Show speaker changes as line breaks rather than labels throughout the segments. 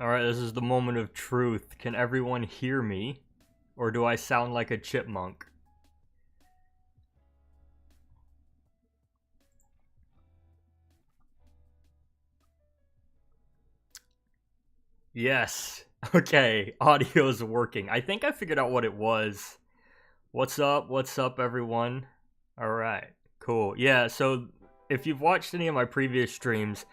Alright, this is the moment of truth. Can everyone hear me? Or do I sound like a chipmunk? Yes. Okay, audio's working. I think I figured out what it was. What's up? What's up, everyone? Alright, cool. Yeah, so if you've watched any of my previous streams,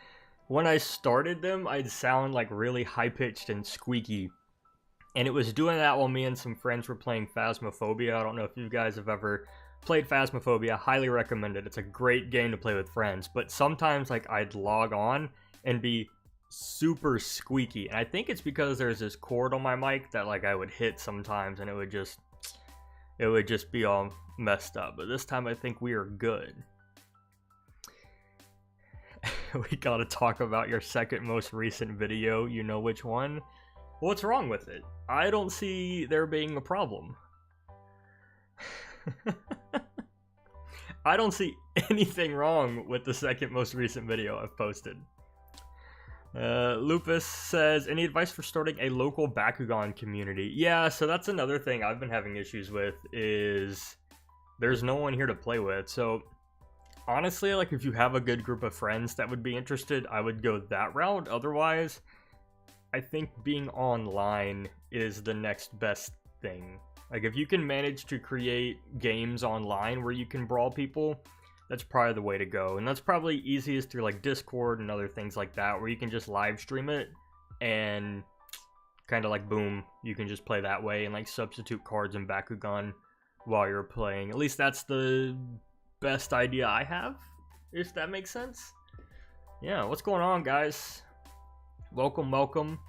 when I started them, I'd sound like really high-pitched and squeaky. And it was doing that while me and some friends were playing Phasmophobia. I don't know if you guys have ever played Phasmophobia. Highly recommend it. It's a great game to play with friends. But sometimes, like, I'd log on and be super squeaky. And I think it's because there's this cord on my mic that, like, I would hit sometimes and it would just be all messed up. But this time I think we are good. We gotta talk about your second most recent video. You know which one? What's wrong with it? I don't see there being a problem. I don't see anything wrong with the second most recent video I've posted. Lupus says, any advice for starting a local Bakugan community? Yeah, so that's another thing I've been having issues with, is there's no one here to play with. So honestly, like, if you have a good group of friends that would be interested, I would go that route. Otherwise, I think being online is the next best thing. Like, if you can manage to create games online where you can brawl people, that's probably the way to go. And that's probably easiest through, like, Discord and other things like that, where you can just live stream it and kind of like, boom, you can just play that way and, like, substitute cards in Bakugan while you're playing. At least that's the best idea I have, if that makes sense. Yeah, what's going on, guys? Welcome, welcome.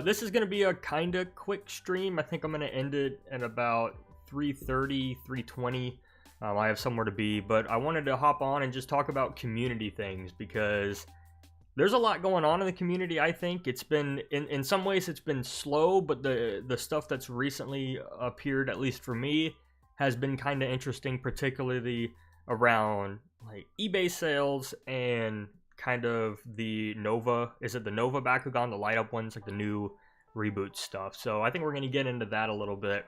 This is going to be a kind of quick stream. I think I'm going to end it at about 3:30, 3:20. I have somewhere to be, but I wanted to hop on and just talk about community things, because there's a lot going on in the community. I think it's been, in some ways it's been slow, but the stuff that's recently appeared, at least for me, has been kind of interesting, particularly around, like, eBay sales and kind of the Nova, is it the Nova Bakugan, the light up ones, like the new reboot stuff. So I think we're going to get into that a little bit.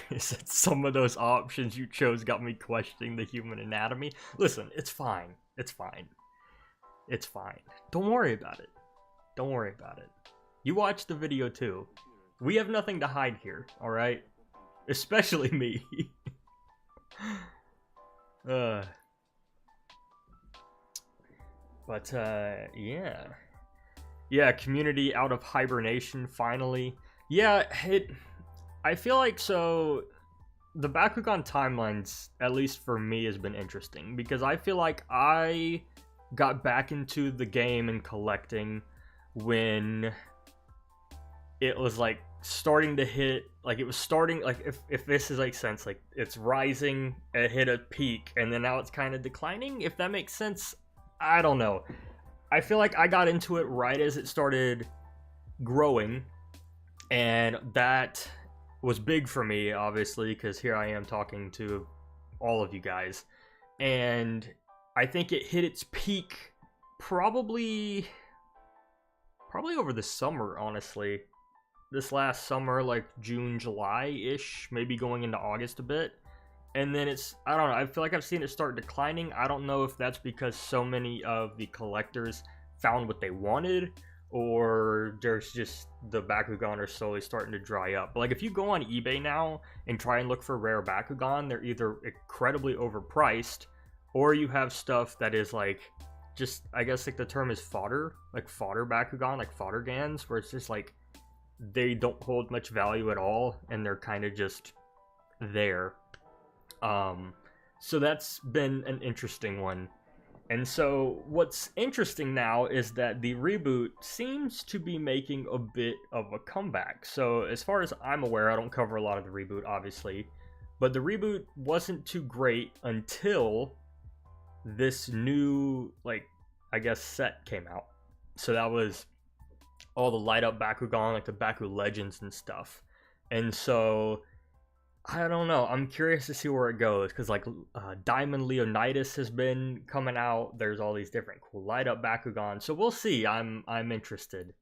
Is that some of those options you chose got me questioning the human anatomy? Listen, it's fine. It's fine. It's fine. Don't worry about it. Don't worry about it. You watched the video too. We have nothing to hide here, alright? Especially me. But, yeah. Yeah, community out of hibernation, finally. Yeah, I feel like, so, the Bakugan timelines, at least for me, has been interesting, because I feel like I got back into the game and collecting when it was, like, starting to hit, like, it was starting, like, if this is, like, sense, like, it's rising, it hit a peak, and then now it's kind of declining, if that makes sense. I don't know. I feel like I got into it right as it started growing, and that was big for me, obviously, because here I am talking to all of you guys, and I think it hit its peak probably over the summer, honestly. This last summer, like June, July-ish, maybe going into August a bit. And then it's, I don't know, I feel like I've seen it start declining. I don't know if that's because so many of the collectors found what they wanted, or there's just, the Bakugan are slowly starting to dry up. But, like, if you go on eBay now and try and look for rare Bakugan, they're either incredibly overpriced, or you have stuff that is, like, just, I guess, like, the term is fodder, like fodder Bakugan, like fodder Gans, where it's just, like, they don't hold much value at all, and they're kind of just there. So that's been an interesting one. And so what's interesting now is that the reboot seems to be making a bit of a comeback. So as far as I'm aware, I don't cover a lot of the reboot, obviously, but the reboot wasn't too great until this new, like, I guess, set came out. So that was all the light up Bakugan, like the Baku Legends and stuff. And so I don't know. I'm curious to see where it goes because like Diamond Leonidas has been coming out. There's all these different cool light up Bakugan, so we'll see. I'm interested,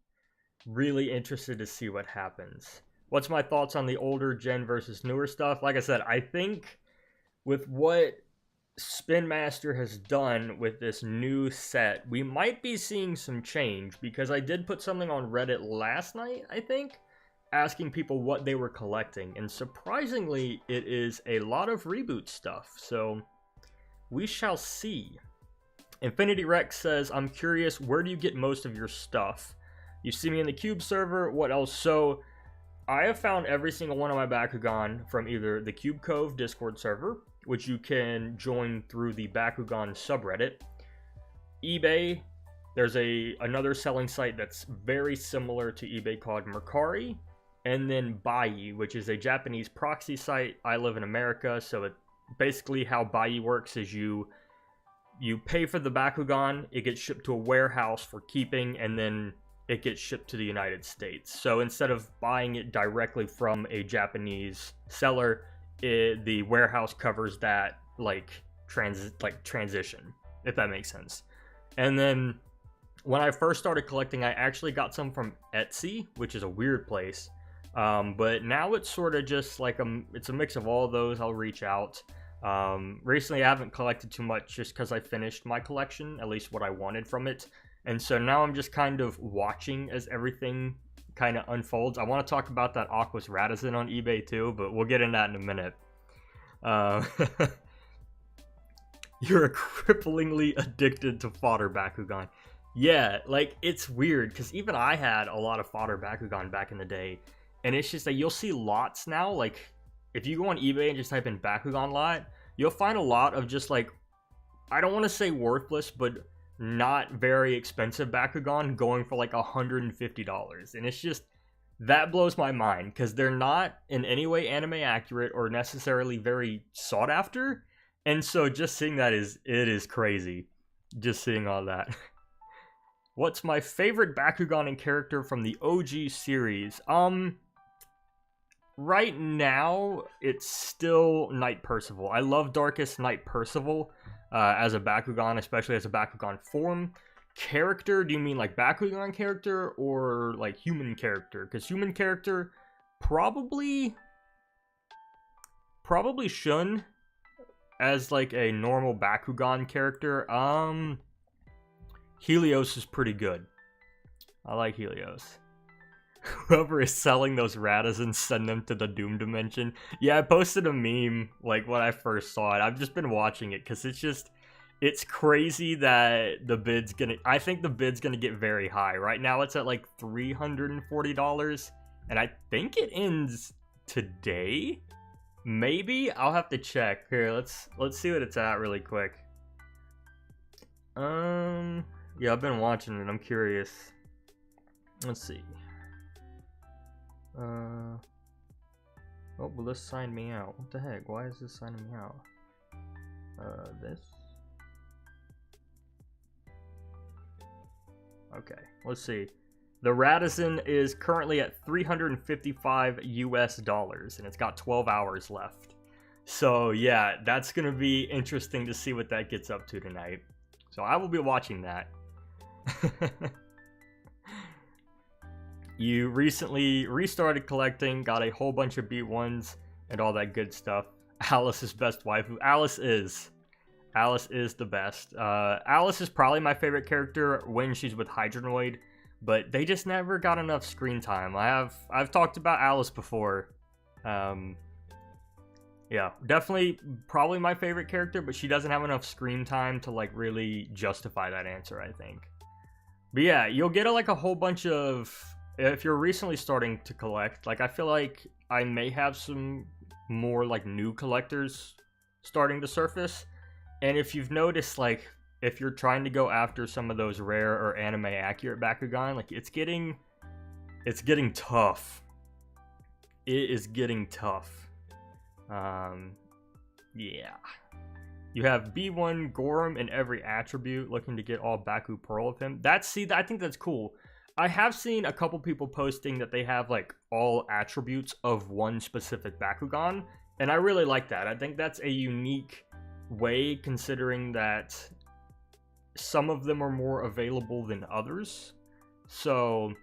really interested to see what happens. What's my thoughts on the older gen versus newer stuff? Like I said, I think with what Spin Master has done with this new set, we might be seeing some change because I did put something on Reddit last night, I think, asking people what they were collecting, and surprisingly, it is a lot of reboot stuff, so we shall see. Infinity Rex says, I'm curious, where do you get most of your stuff? You see me in the Cube server, what else? So, I have found every single one of my Bakugan from either the Cube Cove Discord server, which you can join through the Bakugan subreddit, eBay. There's another selling site that's very similar to eBay called Mercari, and then Buyee, which is a Japanese proxy site. I live in America, so basically how Buyee works is you pay for the Bakugan, it gets shipped to a warehouse for keeping, and then it gets shipped to the United States. So instead of buying it directly from a Japanese seller, the warehouse covers that transition, if that makes sense. And then when I first started collecting, I actually got some from Etsy, which is a weird place. But now it's sort of just like it's a mix of all of those. I'll reach out. Recently I haven't collected too much just because I finished my collection, at least what I wanted from it. And so now I'm just kind of watching as everything kind of unfolds. I want to talk about that Aquas Radisson on eBay too, but we'll get into that in a minute. You're cripplingly addicted to fodder Bakugan. Yeah, like, it's weird, because even I had a lot of fodder Bakugan back in the day, and it's just that you'll see lots now, like, if you go on eBay and just type in Bakugan lot, you'll find a lot of just, like, I don't want to say worthless, but not very expensive Bakugan going for, like, $150, and it's just, that blows my mind, because they're not in any way anime accurate or necessarily very sought after, and so just seeing that it is crazy, just seeing all that. What's my favorite Bakugan and character from the OG series? Right now, it's still Knight Percival. I love Darkest Knight Percival as a Bakugan, especially as a Bakugan form. Character, do you mean like Bakugan character or like human character? Because human character, probably Shun as like a normal Bakugan character. Helios is pretty good. I like Helios. Whoever is selling those Radissons, send them to the Doom Dimension. Yeah, I posted a meme, like, when I first saw it. I've just been watching it, because it's crazy that the bid's gonna... I think the bid's gonna get very high. Right now, it's at, like, $340, and I think it ends today? Maybe? I'll have to check. Here, let's see what it's at really quick. Yeah, I've been watching it. I'm curious. Let's see. Oh, well, this signed me out. What the heck? Why is this signing me out? This? Okay, let's see. The Radisson is currently at $355 US, and it's got 12 hours left. So, yeah, that's gonna be interesting to see what that gets up to tonight. So, I will be watching that. You recently restarted collecting, got a whole bunch of B1s and all that good stuff. Alice's best waifu. Alice is the best. Alice is probably my favorite character when she's with Hydronoid, but they just never got enough screen time. I've talked about Alice before. Yeah, definitely probably my favorite character, but she doesn't have enough screen time to like really justify that answer, I think. But yeah, you'll get like a whole bunch of... If you're recently starting to collect, like, I feel like I may have some more, like, new collectors starting to surface. And if you've noticed, like, if you're trying to go after some of those rare or anime accurate Bakugan, like, it's getting tough. It is getting tough. Yeah. You have B1 Gorham in every attribute, looking to get all Baku Pearl of him. I think that's cool. I have seen a couple people posting that they have, like, all attributes of one specific Bakugan, And I really like that. I think that's a unique way, considering that some of them are more available than others. So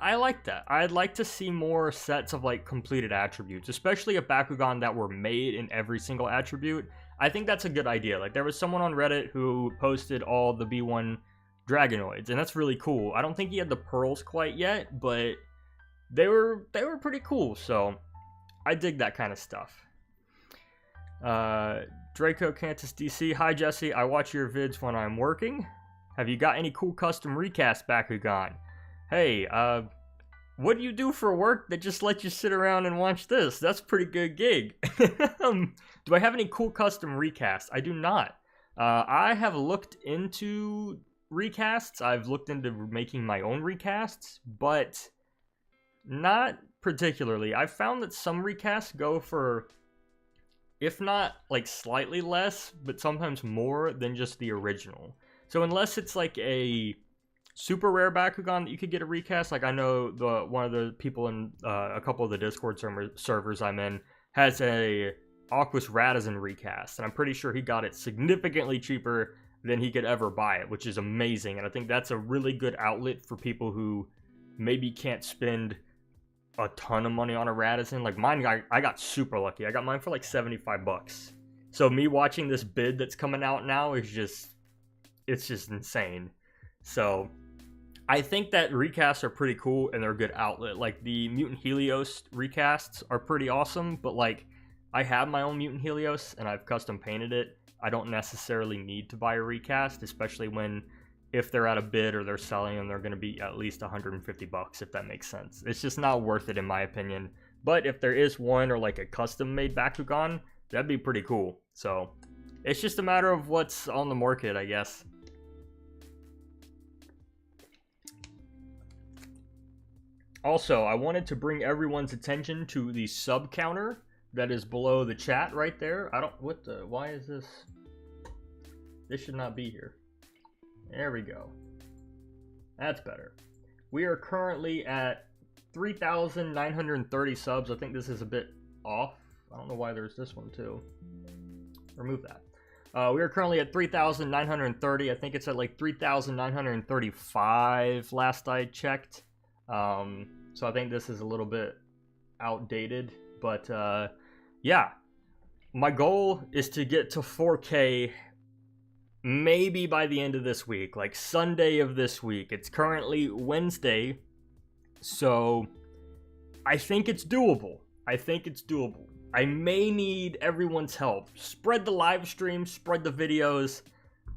I like that. I'd like to see more sets of like completed attributes, especially a Bakugan that were made in every single attribute. I think that's a good idea. Like there was someone on Reddit who posted all the B1 Dragonoids, and that's really cool. I don't think he had the pearls quite yet, but they were pretty cool. So I dig that kind of stuff. Draco Cantus DC. Hi Jesse, I watch your vids when I'm working. Have you got any cool custom recast Bakugan? Hey, what do you do for work that just lets you sit around and watch this? That's a pretty good gig. Do I have any cool custom recasts? I do not. I have looked into recasts. I've looked into making my own recasts, but not particularly. I've found that some recasts go for, if not like slightly less, but sometimes more than just the original. So unless it's like a super rare Bakugan that you could get a recast, like I know one of the people in a couple of the Discord servers I'm in has a Aquas Radizan recast, and I'm pretty sure he got it significantly cheaper than he could ever buy it, which is amazing. And I think that's a really good outlet for people who maybe can't spend a ton of money on a Radizan. Like mine, I got super lucky. I got mine for like 75 bucks. So me watching this bid that's coming out now is just, it's just insane. So I think that recasts are pretty cool and they're a good outlet. Like the Mutant Helios recasts are pretty awesome, but like I have my own Mutant Helios and I've custom painted it. I don't necessarily need to buy a recast, especially when if they're at a bid or they're selling them, they're going to be at least 150 bucks, if that makes sense. It's just not worth it in my opinion. But if there is one or like a custom made Bakugan, that'd be pretty cool. So it's just a matter of what's on the market, I guess. Also, I wanted to bring everyone's attention to the sub counter that is below the chat right there. Why is this? This should not be here. There we go. That's better. We are currently at 3,930 subs. I think this is a bit off. I don't know why there's this one too. Remove that. We are currently at 3,930. I think it's at like 3,935 last I checked. So I think this is a little bit outdated, but yeah, my goal is to get to 4K maybe by the end of this week, like Sunday of this week. It's currently Wednesday, so I think it's doable. I may need everyone's help. Spread the live stream, spread the videos.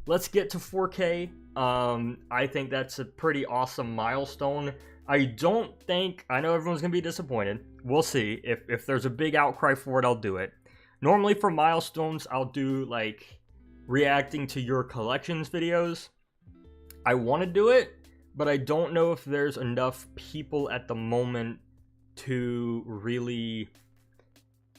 Let's get to 4K. I think that's a pretty awesome milestone. I know everyone's gonna be disappointed. We'll see. If there's a big outcry for it, I'll do it. Normally for milestones, I'll do like reacting to your collections videos. I want to do it, but I don't know if there's enough people at the moment to really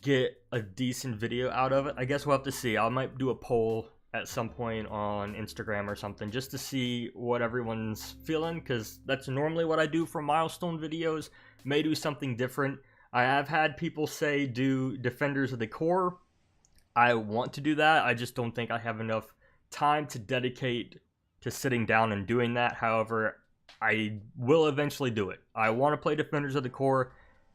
get a decent video out of it. I guess we'll have to see. I might do a poll at some point on Instagram or something just to see what everyone's feeling, because that's normally what I do for milestone videos. May do something different. I have had people say do Defenders of the Core. I want to do that. I just don't think I have enough time to dedicate to sitting down and doing that. However, I will eventually do it. I want to play Defenders of the Core.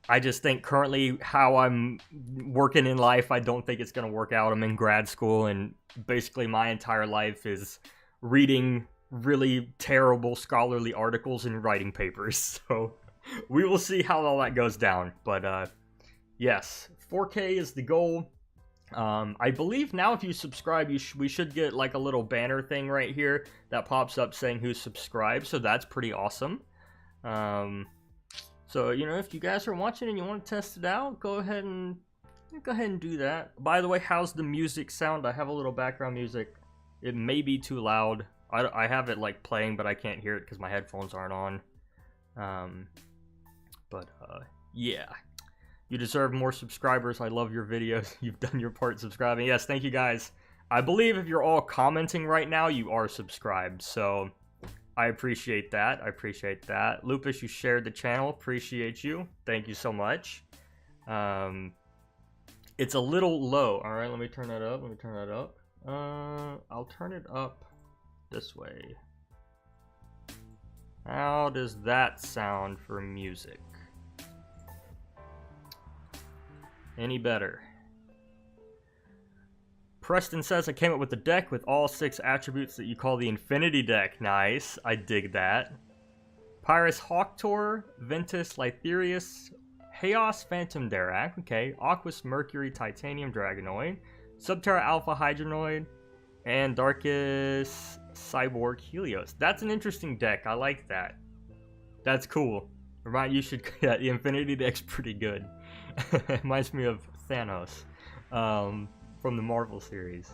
I just think currently how I'm working in life, I don't think it's going to work out. I'm in grad school, and basically my entire life is reading really terrible scholarly articles and writing papers. So we will see how all that goes down. But yes, 4K is the goal. I believe now if you subscribe, we should get like a little banner thing right here that pops up saying who's subscribed. So that's pretty awesome. So, you know, if you guys are watching and you want to test it out, go ahead and do that. By the way, how's the music sound? I have a little background music. It may be too loud. I have it like playing, but I can't hear it because my headphones aren't on. Yeah. You deserve more subscribers. I love your videos. You've done your part subscribing. Yes, thank you guys. I believe if you're all commenting right now, you are subscribed. So I appreciate that. Lupus, you shared the channel. Appreciate you. Thank you so much. It's a little low. All right, let me turn that up. I'll turn it up this way. How does that sound for music? Any better? Preston says, I came up with the deck with all 6 attributes that you call the Infinity deck. Nice, I dig that. Pyrus Hawktor, Ventus Lytherius, Chaos Phantom Dirac, okay, Aquas Mercury Titanium Dragonoid, Subterra Alpha Hydronoid, and Darkus Cyborg Helios. That's an interesting deck, I like that. That's cool. Remind you should, yeah, the Infinity deck's pretty good. It reminds me of Thanos from the Marvel series.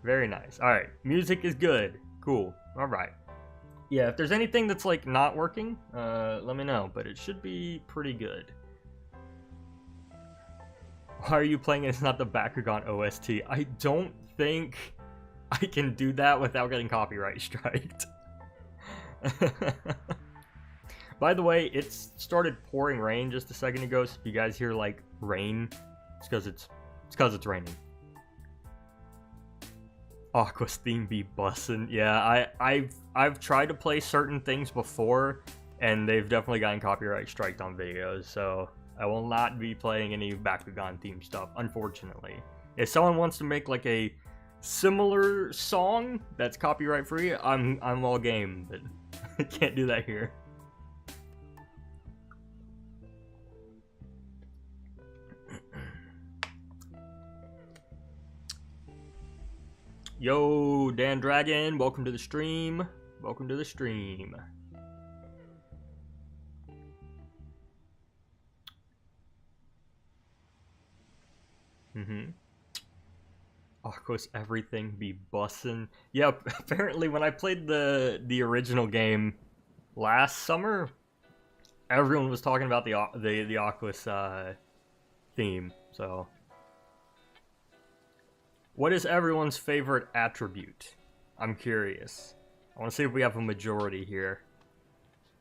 Very nice. Alright, music is good. Cool. Alright. Yeah, if there's anything that's like not working, let me know, but it should be pretty good. Why are you playing it? It's not the Bakugan OST. I don't think I can do that without getting copyright striked. By the way, it started pouring rain just a second ago, so if you guys hear like rain, it's because it's raining. Aqua's theme be bussin'. Yeah, I've tried to play certain things before, and they've definitely gotten copyright striked on videos, so I will not be playing any Bakugan theme stuff, unfortunately. If someone wants to make like a similar song that's copyright free, I'm all game, but I can't do that here. Yo, Dan Dragon, welcome to the stream. Welcome to the stream. Aqua's everything be bussin'. Yeah, apparently when I played the original game last summer, everyone was talking about the Aqua's theme. So, what is everyone's favorite attribute? I'm curious. I want to see if we have a majority here.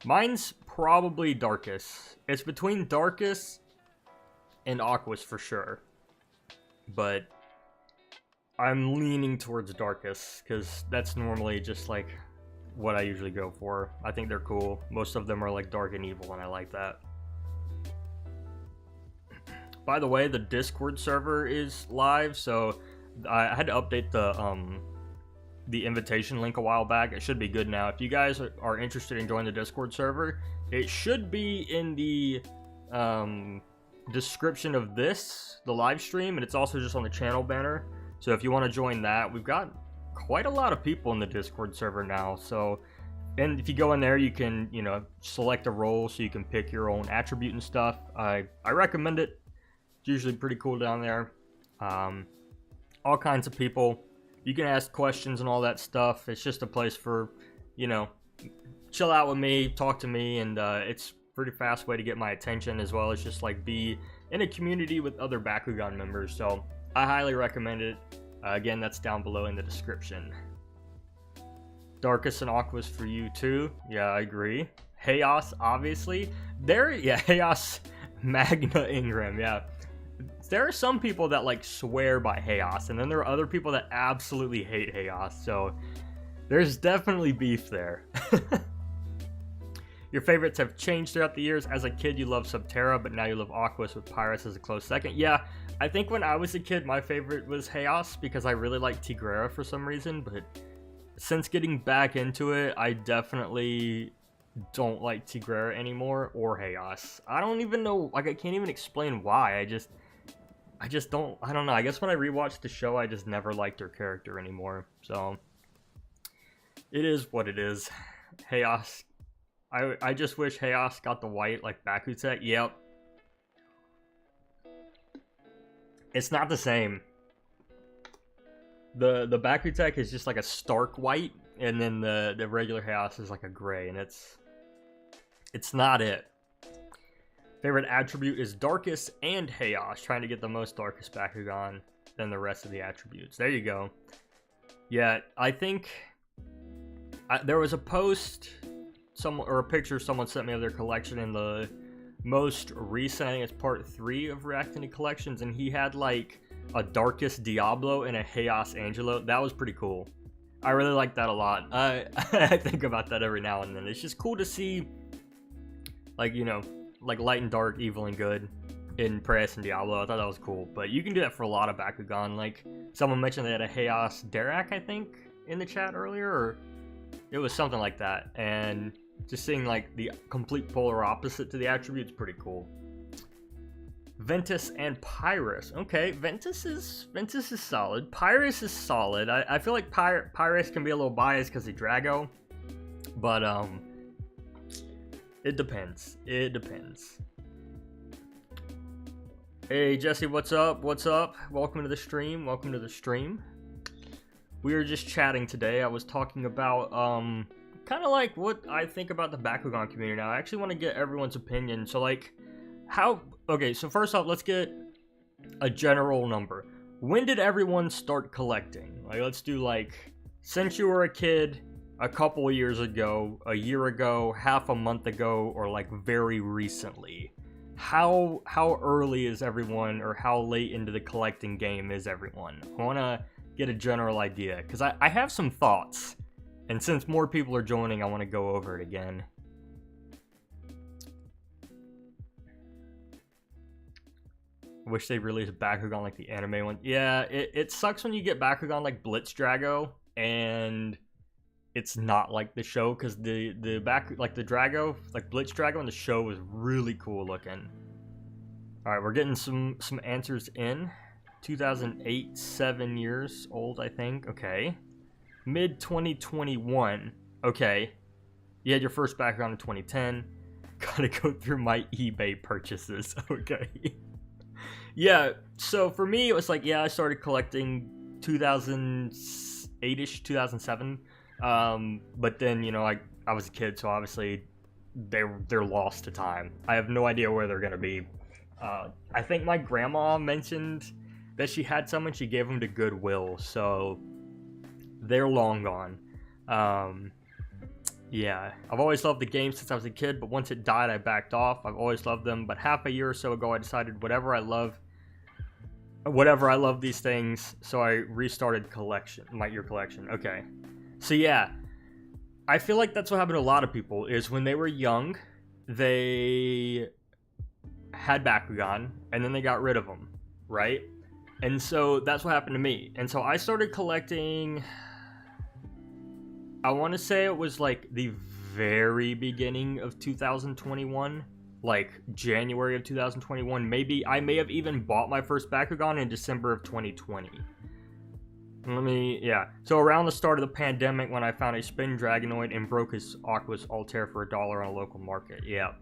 Mine's probably Darkus. It's between Darkus and Aqua's for sure. But I'm leaning towards Darkus, because that's normally just like what I usually go for. I think they're cool. Most of them are like dark and evil, and I like that. By the way, the Discord server is live, so I had to update the invitation link a while back. It should be good now. If you guys are interested in joining the Discord server, it should be in the description of this, the live stream, and it's also just on the channel banner. So if you want to join that, we've got quite a lot of people in the Discord server now. So, and if you go in there, you can, you know, select a role so you can pick your own attribute and stuff. I recommend it. It's usually pretty cool down there. All kinds of people. You can ask questions and all that stuff. It's just a place for, you know, chill out with me, talk to me, and it's a pretty fast way to get my attention, as well as just like be in a community with other Bakugan members. So I highly recommend it. Again, that's down below in the description. Darkus and Aqua's for you too. Yeah, I agree. Chaos, obviously. Chaos Magna Ingram, yeah. There are some people that like swear by Chaos, and then there are other people that absolutely hate Chaos, so there's definitely beef there. Your favorites have changed throughout the years. As a kid, you loved Subterra, but now you love Aquas with Pyrus as a close second. Yeah, I think when I was a kid, my favorite was Chaos because I really liked Tigrera for some reason, but since getting back into it, I definitely don't like Tigrera anymore or Chaos. I don't even know, like, I can't even explain why. I just don't, I don't know. I guess when I rewatched the show, I just never liked her character anymore. So, it is what it is. Chaos. I just wish Chaos got the white, like, Bakutek. Yep. It's not the same. The Bakutek is just like a stark white, and then the regular Chaos is like a gray, and it's not it. Favorite attribute is Darkus and Chaos, trying to get the most Darkus Bakugan than the rest of the attributes. There you go. Yeah, I think there was a post, or a picture someone sent me of their collection in the most recent, I think it's part 3 of reacting to collections, and he had like a Darkest Diablo and a Chaos Angelo. That was pretty cool. I really like that a lot. I think about that every now and then. It's just cool to see, like, you know, like light and dark, evil and good in Preyas and Diablo. I thought that was cool. But you can do that for a lot of Bakugan. Like, someone mentioned they had a Chaos Derek, I think, in the chat earlier, or it was something like that. And just seeing, like, the complete polar opposite to the attributes, pretty cool. Ventus and Pyrus. Okay, Ventus is solid. Pyrus is solid. I feel like Pyrus can be a little biased because of Drago, but it depends. It depends. Hey Jesse, what's up? What's up? Welcome to the stream. Welcome to the stream. We were just chatting today. I was talking about kind of like what I think about the Bakugan community now. I actually want to get everyone's opinion. So like, okay, so first off, let's get a general number. When did everyone start collecting? Like, let's do like, since you were a kid, a couple of years ago, a year ago, half a month ago, or like very recently. How early is everyone, or how late into the collecting game is everyone? I want to get a general idea, because I have some thoughts. And since more people are joining, I want to go over it again. Wish they released Bakugan like the anime one. Yeah, it sucks when you get Bakugan like Blitz Drago and it's not like the show, because the Drago, like Blitz Drago in the show was really cool looking. All right, we're getting some answers in. 2008, 7 years old, I think. Okay. Mid 2021. Okay. You had your first Bakugan in 2010. Gotta go through my eBay purchases. Okay. Yeah, so for me, it was like, yeah, I started collecting 2008-ish, 2007. But then, you know, I was a kid, so obviously they're lost to time. I have no idea where they're gonna be. I think my grandma mentioned that she had some and she gave them to Goodwill, so they're long gone. Yeah, I've always loved the game since I was a kid, but once it died, I backed off. I've always loved them, but half a year or so ago, I decided whatever I love these things, so I restarted your collection. Okay, so yeah, I feel like that's what happened to a lot of people, is when they were young, they had Bakugan, and then they got rid of them, right? And so that's what happened to me. And so I started collecting, I want to say it was like the very beginning of 2021, like January of 2021. Maybe I may have even bought my first Bakugan in December of 2020. So around the start of the pandemic, when I found a Spin Dragonoid and broke his Aqua's Altair for $1 on a local market. Yeah.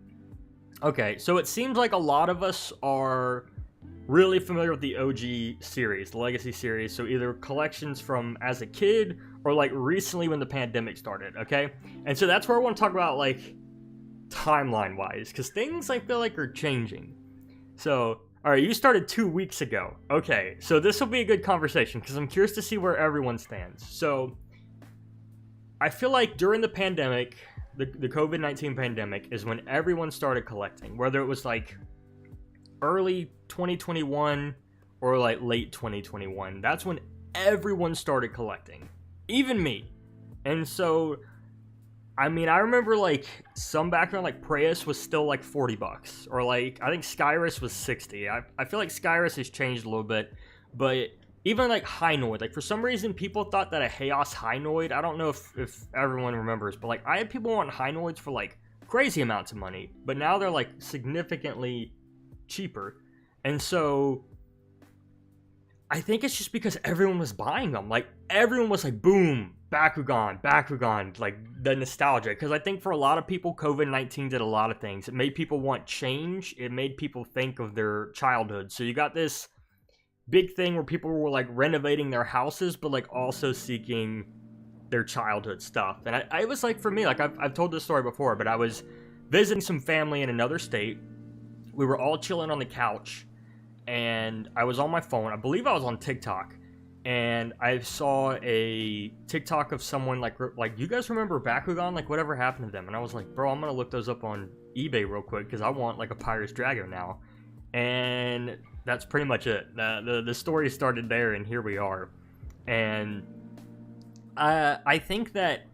Okay, so it seems like a lot of us are really familiar with the OG series, the Legacy series, so either collections from as a kid or like recently when the pandemic started, okay? And so that's where I want to talk about like timeline wise, because things I feel like are changing. So, alright, you started 2 weeks ago. Okay, so this will be a good conversation because I'm curious to see where everyone stands. So, I feel like during the pandemic, the COVID-19 pandemic is when everyone started collecting, whether it was like early 2021 or like late 2021. That's when everyone started collecting, even me. And so, I mean, I remember like some background, like Preyas was still like $40, or like I think Skyrus was 60. I feel like Skyrus has changed a little bit, but even like Hinoid, like for some reason people thought that a Chaos Hinoid, I don't know if everyone remembers, but like I had people want Hinoids for like crazy amounts of money, but now they're like significantly cheaper. And so I think it's just because everyone was buying them. Like everyone was like, boom, Bakugan, like the nostalgia. Because I think for a lot of people, COVID-19 did a lot of things. It made people want change. It made people think of their childhood. So you got this big thing where people were like renovating their houses, but like also seeking their childhood stuff. And I was like, for me, like I've told this story before, but I was visiting some family in another state. We were all chilling on the couch, and I was on my phone. I believe I was on TikTok, and I saw a TikTok of someone like you guys remember Bakugan? Like, whatever happened to them? And I was like, bro, I'm gonna look those up on eBay real quick because I want like a Pirate's Drago now. And that's pretty much it. The story started there, and here we are. And I think that,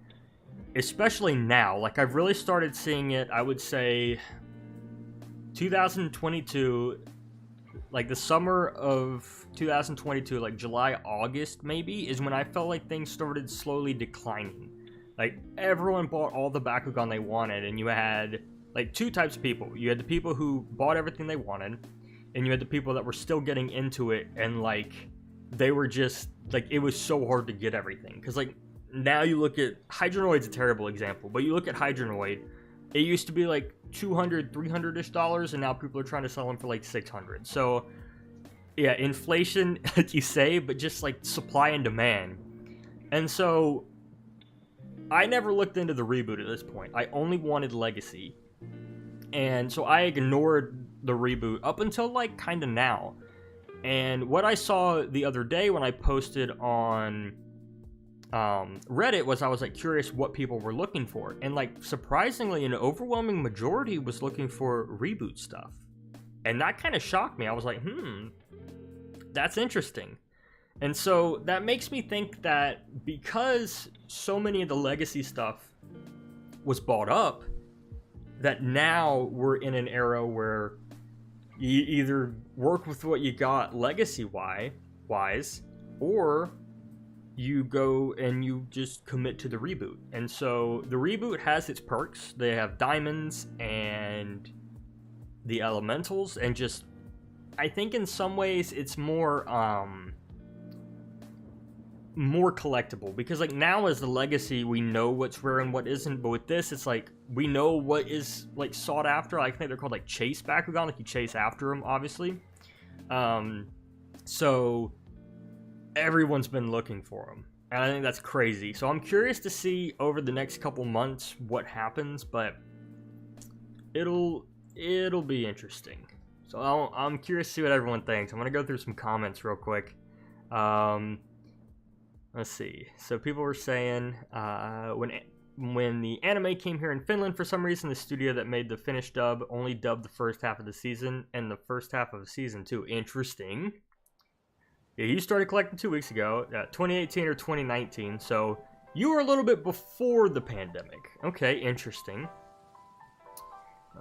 especially now, like I've really started seeing it, I would say 2022, like the summer of 2022, like July, August maybe, is when I felt like things started slowly declining. Like everyone bought all the Bakugan they wanted, and you had like two types of people. You had the people who bought everything they wanted, and you had the people that were still getting into it, and like they were just like, it was so hard to get everything. Because like now you look at Hydronoid's a terrible example, but you look at Hydronoid, it used to be like $200, $300-ish dollars, and now people are trying to sell them for like $600. So yeah, inflation, like you say, but just like supply and demand. And so I never looked into the reboot at this point. I only wanted Legacy, and so I ignored the reboot up until like kind of now. And what I saw the other day when I posted on Reddit was, I was like curious what people were looking for, and like surprisingly an overwhelming majority was looking for reboot stuff, and that kind of shocked me. I was like, that's interesting. And so that makes me think that because so many of the Legacy stuff was bought up, that now we're in an era where you either work with what you got Legacy wise, or you go and you just commit to the reboot. And so the reboot has its perks. They have diamonds and the elementals, and just, I think in some ways it's more collectible, because like now as the Legacy we know what's rare and what isn't, but with this it's like we know what is like sought after. I think they're called like chase Bakugan, like you chase after them, obviously. So everyone's been looking for them, and I think that's crazy. So I'm curious to see over the next couple months what happens, but it'll be interesting. So I'm curious to see what everyone thinks. I'm gonna go through some comments real quick. Let's see. So people were saying when the anime came here in Finland, for some reason the studio that made the finished dub only dubbed the first half of the season and the first half of season 2. Interesting. Yeah, you started collecting 2 weeks ago, 2018 or 2019, so you were a little bit before the pandemic. Okay, interesting.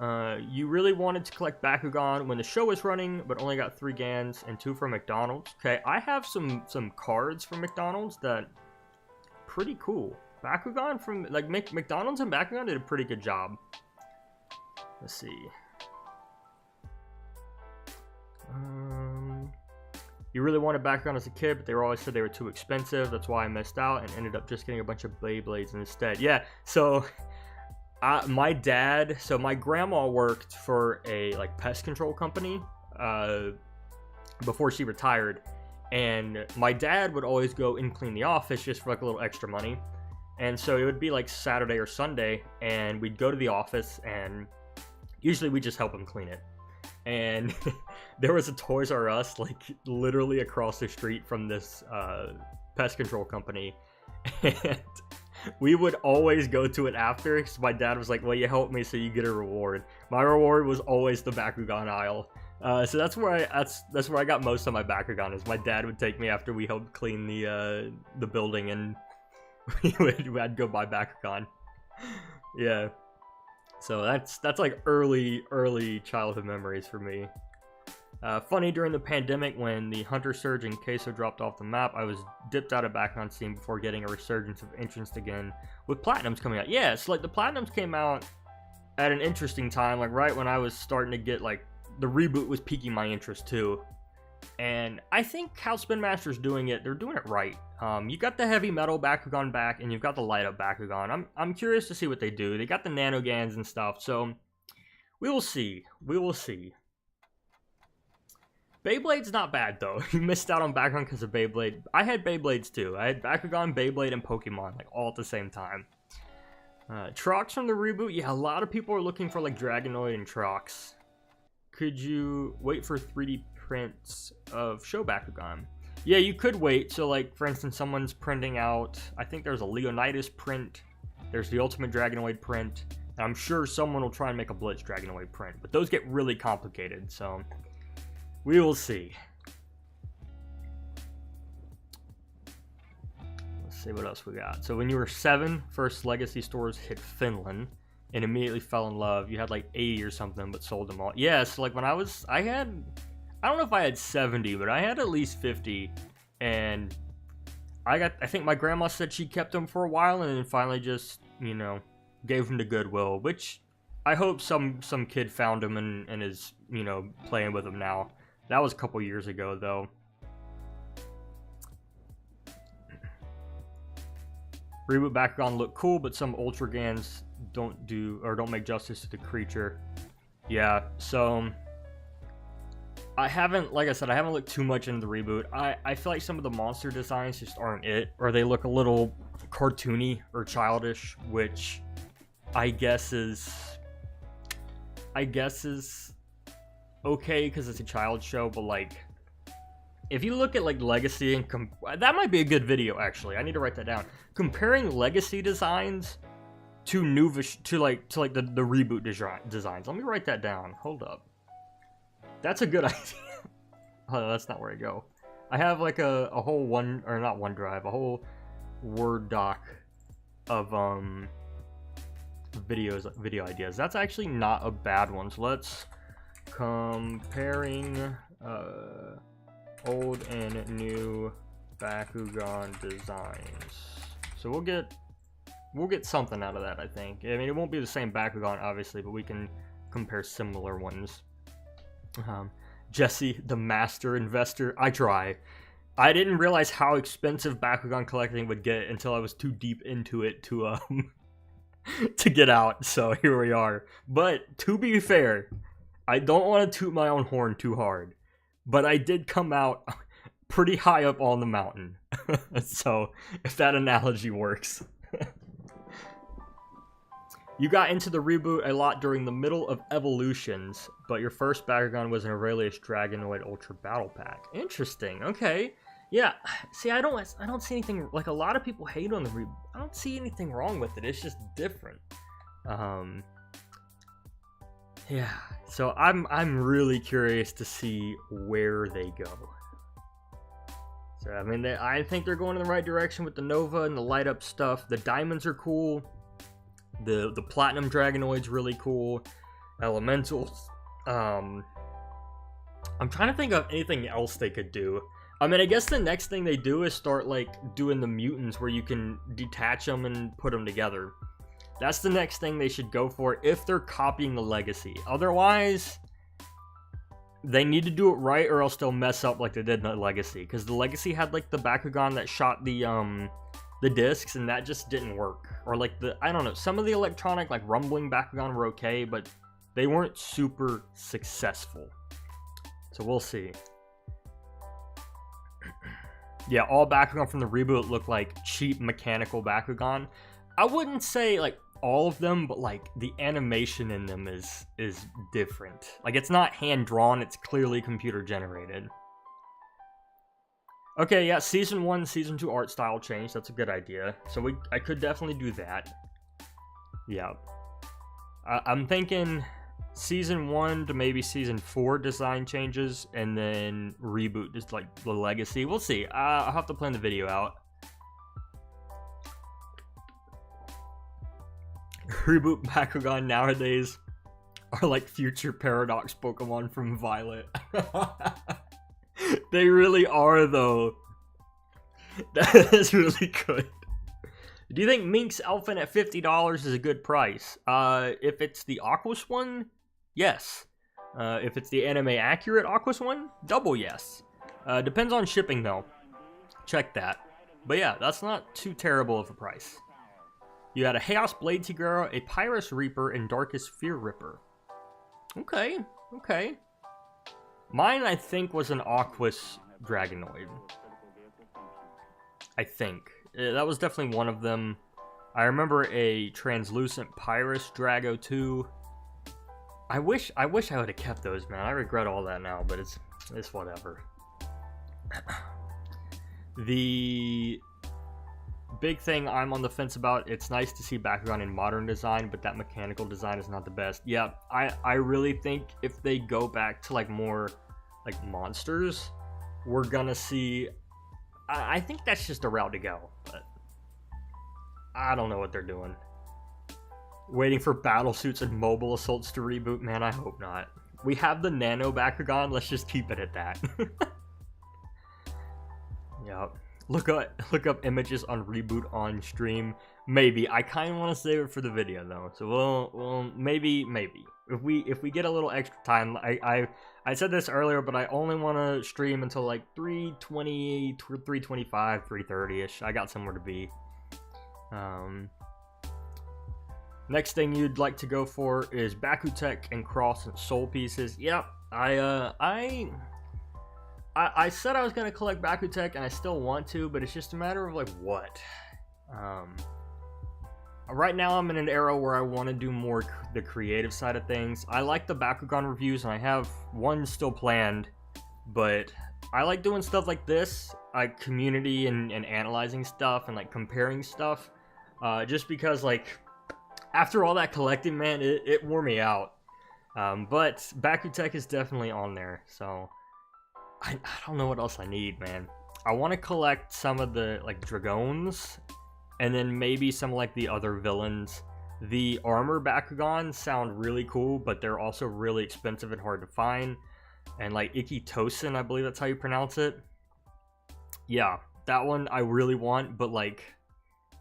You really wanted to collect Bakugan when the show was running, but only got 3 Gans and 2 from McDonald's. Okay, I have some cards from McDonald's that pretty cool. Bakugan from, like, McDonald's and Bakugan did a pretty good job. Let's see. You really wanted Bakugan as a kid, but they always said they were too expensive. That's why I missed out and ended up just getting a bunch of Beyblades instead. Yeah, so my dad, so my grandma worked for a like pest control company before she retired, and my dad would always go and clean the office just for like a little extra money. And so it would be like Saturday or Sunday, and we'd go to the office, and usually we just help him clean it. And there was a Toys R Us like literally across the street from this pest control company, and we would always go to it after, because my dad was like, well, you helped me, so you get a reward. My reward was always the Bakugan aisle. So that's where I got most of my Bakugan, is my dad would take me after we helped clean the building, and I'd go buy Bakugan. Yeah. So that's like early childhood memories for me. Funny, during the pandemic when the Hunter Surge and Queso dropped off the map, I was dipped out of Bakugan scene before getting a resurgence of interest again with Platinums coming out. Yeah, so like the Platinums came out at an interesting time, like right when I was starting to get like, the reboot was piquing my interest too. And I think how Spin Master's doing it, they're doing it right. You got the heavy metal Bakugan back, and you've got the light up Bakugan. I'm curious to see what they do. They got the Nanogans and stuff, so we will see. We will see. Beyblade's not bad though. You missed out on Bakugan because of Beyblade. I had Beyblades too. I had Bakugan, Beyblade, and Pokemon like all at the same time. Trox from the reboot. Yeah, a lot of people are looking for like Dragonoid and Trox. Could you wait for 3D prints of show Bakugan? Yeah, you could wait. So, like, for instance, someone's printing out, I think there's a Leonidas print, there's the Ultimate Dragonoid print, and I'm sure someone will try and make a Blitz Dragonoid print, but those get really complicated, so we will see. Let's see what else we got. So when you were 7, first Legacy stores hit Finland and immediately fell in love. You had like 80 or something, but sold them all. Yeah, so like when I don't know if I had 70, but I had at least 50, and I think my grandma said she kept them for a while and then finally just, you know, gave them to Goodwill, which I hope some kid found them and is, you know, playing with them now. That was a couple years ago, though. Reboot Bakugan look cool, but some Ultragans don't make justice to the creature. Yeah, so I haven't looked too much into the reboot. I feel like some of the monster designs just aren't it, or they look a little cartoony or childish, which I guess is okay because it's a child show, but like if you look at like Legacy and that might be a good video actually. I need to write that down. Comparing Legacy designs to the reboot designs. Let me write that down. Hold up. That's a good idea. Oh, that's not where I go. I have like a whole a whole Word doc of video ideas. That's actually not a bad one. So let's comparing old and new Bakugan designs. So we'll get something out of that, I think. I mean, it won't be the same Bakugan, obviously, but we can compare similar ones. Jesse, the master investor. I try. I didn't realize how expensive Bakugan collecting would get until I was too deep into it to to get out. So here we are. But to be fair, I don't want to toot my own horn too hard, but I did come out pretty high up on the mountain. So if that analogy works. You got into the reboot a lot during the middle of Evolutions, but your first Bakugan was an Aurelius Dragonoid Ultra Battle Pack. Interesting. Okay. Yeah. See, I don't see anything, like a lot of people hate on the reboot. I don't see anything wrong with it. It's just different. Yeah. So I'm really curious to see where they go. So I mean, I think they're going in the right direction with the Nova and the light up stuff. The diamonds are cool. The Platinum Dragonoid's really cool. Elementals. I'm trying to think of anything else they could do. I mean, I guess the next thing they do is start, like, doing the mutants where you can detach them and put them together. That's the next thing they should go for if they're copying the Legacy. Otherwise, they need to do it right or else they'll mess up like they did in the Legacy. Because the Legacy had, like, the Bakugan that shot the discs, and that just didn't work. Or like I don't know, some of the electronic like rumbling Bakugan were okay, but they weren't super successful. So we'll see. Yeah, all Bakugan from the reboot look like cheap mechanical Bakugan. I wouldn't say like all of them, but like the animation in them is different. Like it's not hand drawn, it's clearly computer generated. Okay, yeah, Season 1, Season 2 art style change. That's a good idea. So I could definitely do that. Yeah. I'm thinking Season 1 to maybe Season 4 design changes, and then reboot just like the Legacy. We'll see. I'll have to plan the video out. Reboot Bakugan nowadays are like future Paradox Pokemon from Violet. They really are, though. That is really good. Do you think Mink's Elfin at $50 is a good price? If it's the Aquos one, yes. If it's the anime accurate Aquos one, double yes. Depends on shipping, though. Check that. But yeah, that's not too terrible of a price. You had a Chaos Blade Tigera, a Pyrus Reaper, and Darkest Fear Ripper. Okay, okay. Mine, I think, was an Aquos Dragonoid. I think. That was definitely one of them. I remember a Translucent Pyrus Drago too. I wish I would have kept those, man. I regret all that now, but it's whatever. The big thing I'm on the fence about, it's nice to see Bakugan in modern design, but that mechanical design is not the best. Yeah, I really think if they go back to like more like monsters, we're gonna see, I think that's just a route to go, but I don't know what they're doing. Waiting for battle suits and mobile assaults to reboot, man, I hope not. We have the Nano Bakugan, let's just keep it at that. Yep. Look up images on reboot on stream. Maybe. I kind of want to save it for the video though. So we'll maybe if we get a little extra time. I said this earlier, but I only want to stream until like 3:20, 3:25, 3:30ish. I got somewhere to be. Next thing you'd like to go for is Bakutech and Cross and Soul Pieces. Yep. I said I was going to collect Bakutech, and I still want to, but it's just a matter of, like, what? Right now, I'm in an era where I want to do more the creative side of things. I like the Bakugan reviews, and I have one still planned, but I like doing stuff like this, like community and analyzing stuff and, like, comparing stuff, just because, like, after all that collecting, man, it wore me out. But Bakutech is definitely on there, so I don't know what else I need, man. I want to collect some of the, like, Dragons, and then maybe some, like, the other villains. The armor Bakugan sound really cool, but they're also really expensive and hard to find. And, like, Ikitosen, I believe that's how you pronounce it. Yeah, that one I really want, but, like,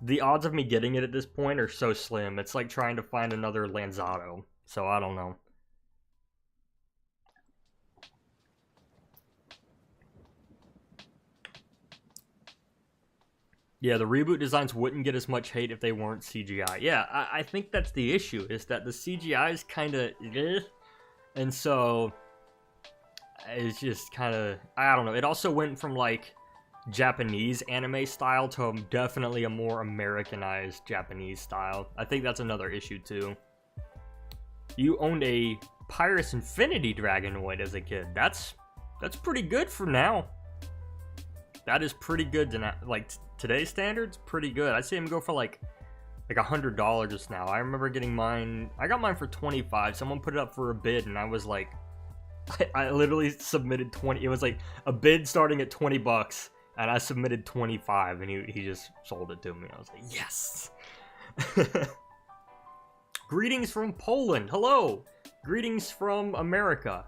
the odds of me getting it at this point are so slim. It's like trying to find another Lanzato, so I don't know. Yeah, the reboot designs wouldn't get as much hate if they weren't CGI. Yeah, I think that's the issue, is that the CGI is kind of and so it's just kind of, I don't know. It also went from, like, Japanese anime style to definitely a more Americanized Japanese style. I think that's another issue, too. You owned a Pyrus Infinity Dragonoid as a kid. That's pretty good for now. That is pretty good to like today's standards. Pretty good. I'd see him go for like $100 just now. I remember getting mine. I got mine for 25. Someone put it up for a bid, and I was like, I literally submitted 20. It was like a bid starting at $20, and I submitted 25, and he just sold it to me. I was like, yes. Greetings from Poland. Hello. Greetings from America.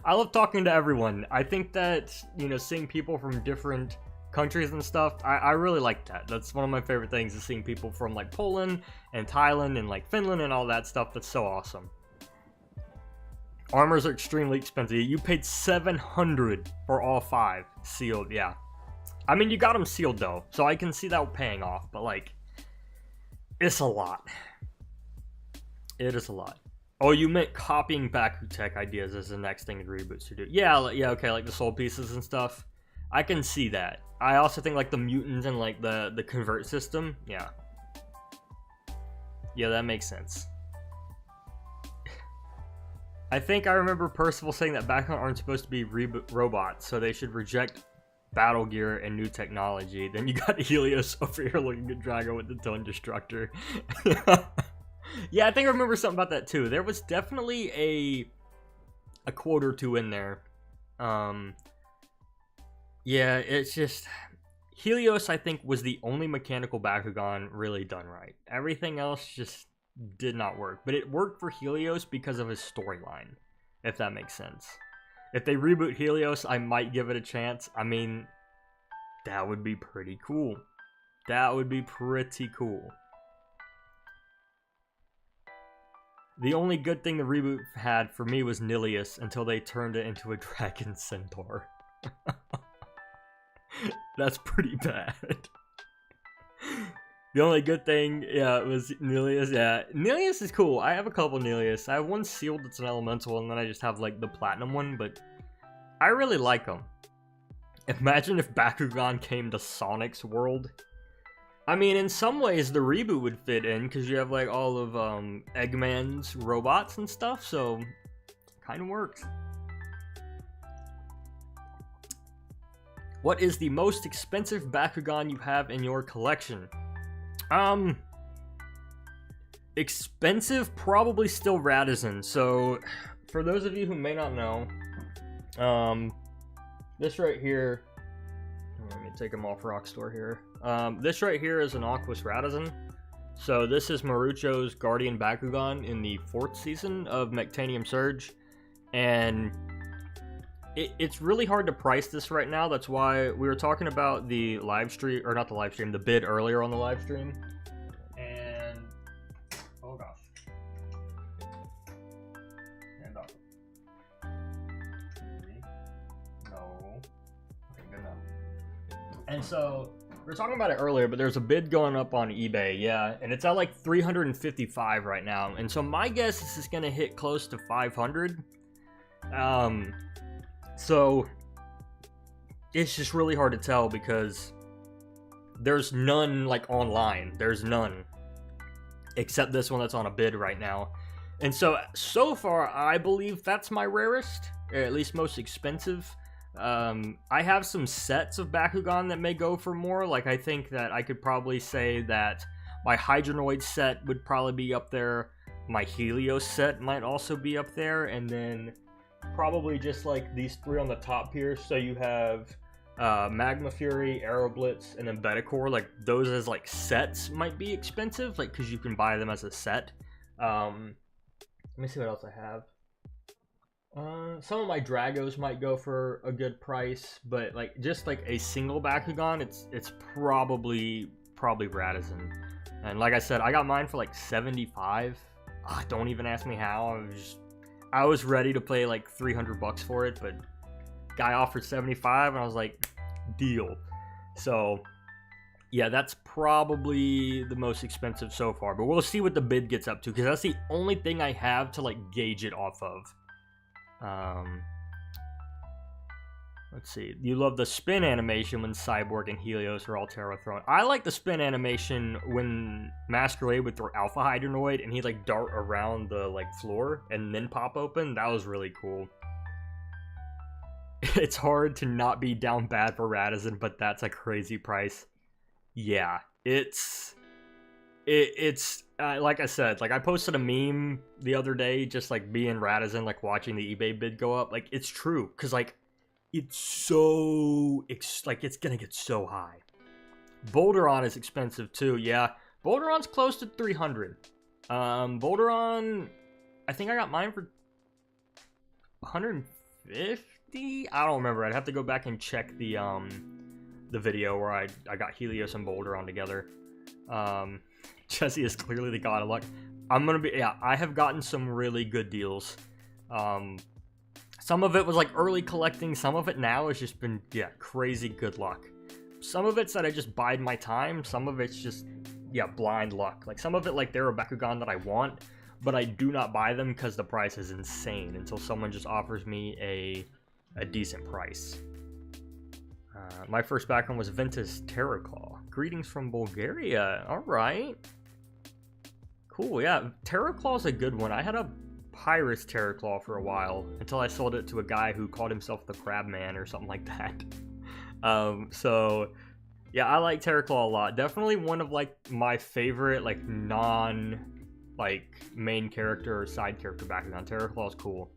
I love talking to everyone. I think that, you know, seeing people from different countries and stuff, I really like that. That's one of my favorite things, is seeing people from, like, Poland and Thailand and, like, Finland and all that stuff. That's so awesome. Armors are extremely expensive. You paid $700 for all 5 sealed. Yeah. I mean, you got them sealed, though, so I can see that paying off, but, like, it's a lot. It is a lot. Oh, you meant copying Bakutech ideas as the next thing in reboots to do. Yeah, okay, like the soul pieces and stuff. I can see that. I also think, like, the mutants and, like, the convert system. Yeah. Yeah, that makes sense. I think I remember Percival saying that Bakugan aren't supposed to be robots, so they should reject battle gear and new technology. Then you got Helios over here looking at Drago with the Tone Destructor. Yeah, I think I remember something about that too. There was definitely a quote or two in there. Yeah, it's just Helios, I think, was the only mechanical Bakugan really done right. Everything else just did not work. But it worked for Helios because of his storyline, if that makes sense. If they reboot Helios, I might give it a chance. I mean, that would be pretty cool. That would be pretty cool. The only good thing the reboot had for me was Nilius until they turned it into a dragon centaur. That's pretty bad. The only good thing, yeah, was Nilius. Yeah, Nilius is cool. I have a couple Nilius. I have one sealed that's an elemental, and then I just have, like, the platinum one, but I really like them. Imagine if Bakugan came to Sonic's world. I mean, in some ways, the reboot would fit in, because you have, like, all of Eggman's robots and stuff, so kind of works. What is the most expensive Bakugan you have in your collection? Expensive, probably still Radisson. So, for those of you who may not know, this right here, let me take them off Rockstore here. This right here is an Aquos Radisson. So this is Marucho's Guardian Bakugan in the 4th season of Mectanium Surge, and it's really hard to price this right now. That's why we were talking about the live stream, or not the live stream, the bid earlier on the live stream. And oh gosh, hand off. No, okay, good enough. And so we were talking about it earlier, but there's a bid going up on eBay, yeah, and it's at like 355 right now. And so my guess is it's gonna hit close to 500. So it's just really hard to tell because there's none like online. There's none except this one that's on a bid right now. And so far, I believe that's my rarest, or at least most expensive. I have some sets of Bakugan that may go for more. Like, I think that I could probably say that my Hydronoid set would probably be up there. My Helios set might also be up there. And then probably just like these 3 on the top here. So you have Magma Fury, Aeroblitz, and then Betacore. Like, those as like sets might be expensive, like, because you can buy them as a set. Let me see what else I have. Some of my Dragos might go for a good price, but like just like a single Bakugan, it's probably Radisson. And like I said, I got mine for like 75. Don't even ask me how. I was ready to pay like $300 for it, but guy offered 75, and I was like, deal. So yeah, that's probably the most expensive so far, but we'll see what the bid gets up to, because that's the only thing I have to like gauge it off of. Let's see. You love the spin animation when Cyborg and Helios are all Terra thrown. I like the spin animation when Masquerade would throw Alpha Hydronoid and he'd like dart around the like floor and then pop open. That was really cool. It's hard to not be down bad for Radisson, but that's a crazy price. Yeah, it's like I said, like I posted a meme the other day, just like being Radisson, like watching the eBay bid go up. Like, it's true, because like it's so like it's gonna get so high. Bolderon is expensive too. Yeah, Bolderon's close to 300. Bolderon, I think I got mine for 150. I don't remember. I'd have to go back and check the video where I got Helios and Bolderon together. Jesse is clearly the god of luck. I have gotten some really good deals. Some of it was like early collecting. Some of it now has just been, crazy good luck. Some of it's that I just bide my time. Some of it's just, blind luck. Like, some of it, like, they're a Bakugan that I want, but I do not buy them because the price is insane until someone just offers me a decent price. My first Bakugan was Ventus Terraclaw. Greetings from Bulgaria. All right. Cool, yeah. Terraclaw's a good one. I had a Pyrus Terraclaw for a while until I sold it to a guy who called himself the Crabman or something like that. So yeah, I like Terraclaw a lot. Definitely one of like my favorite like non like main character or side character Bakugan. Terraclaw's cool.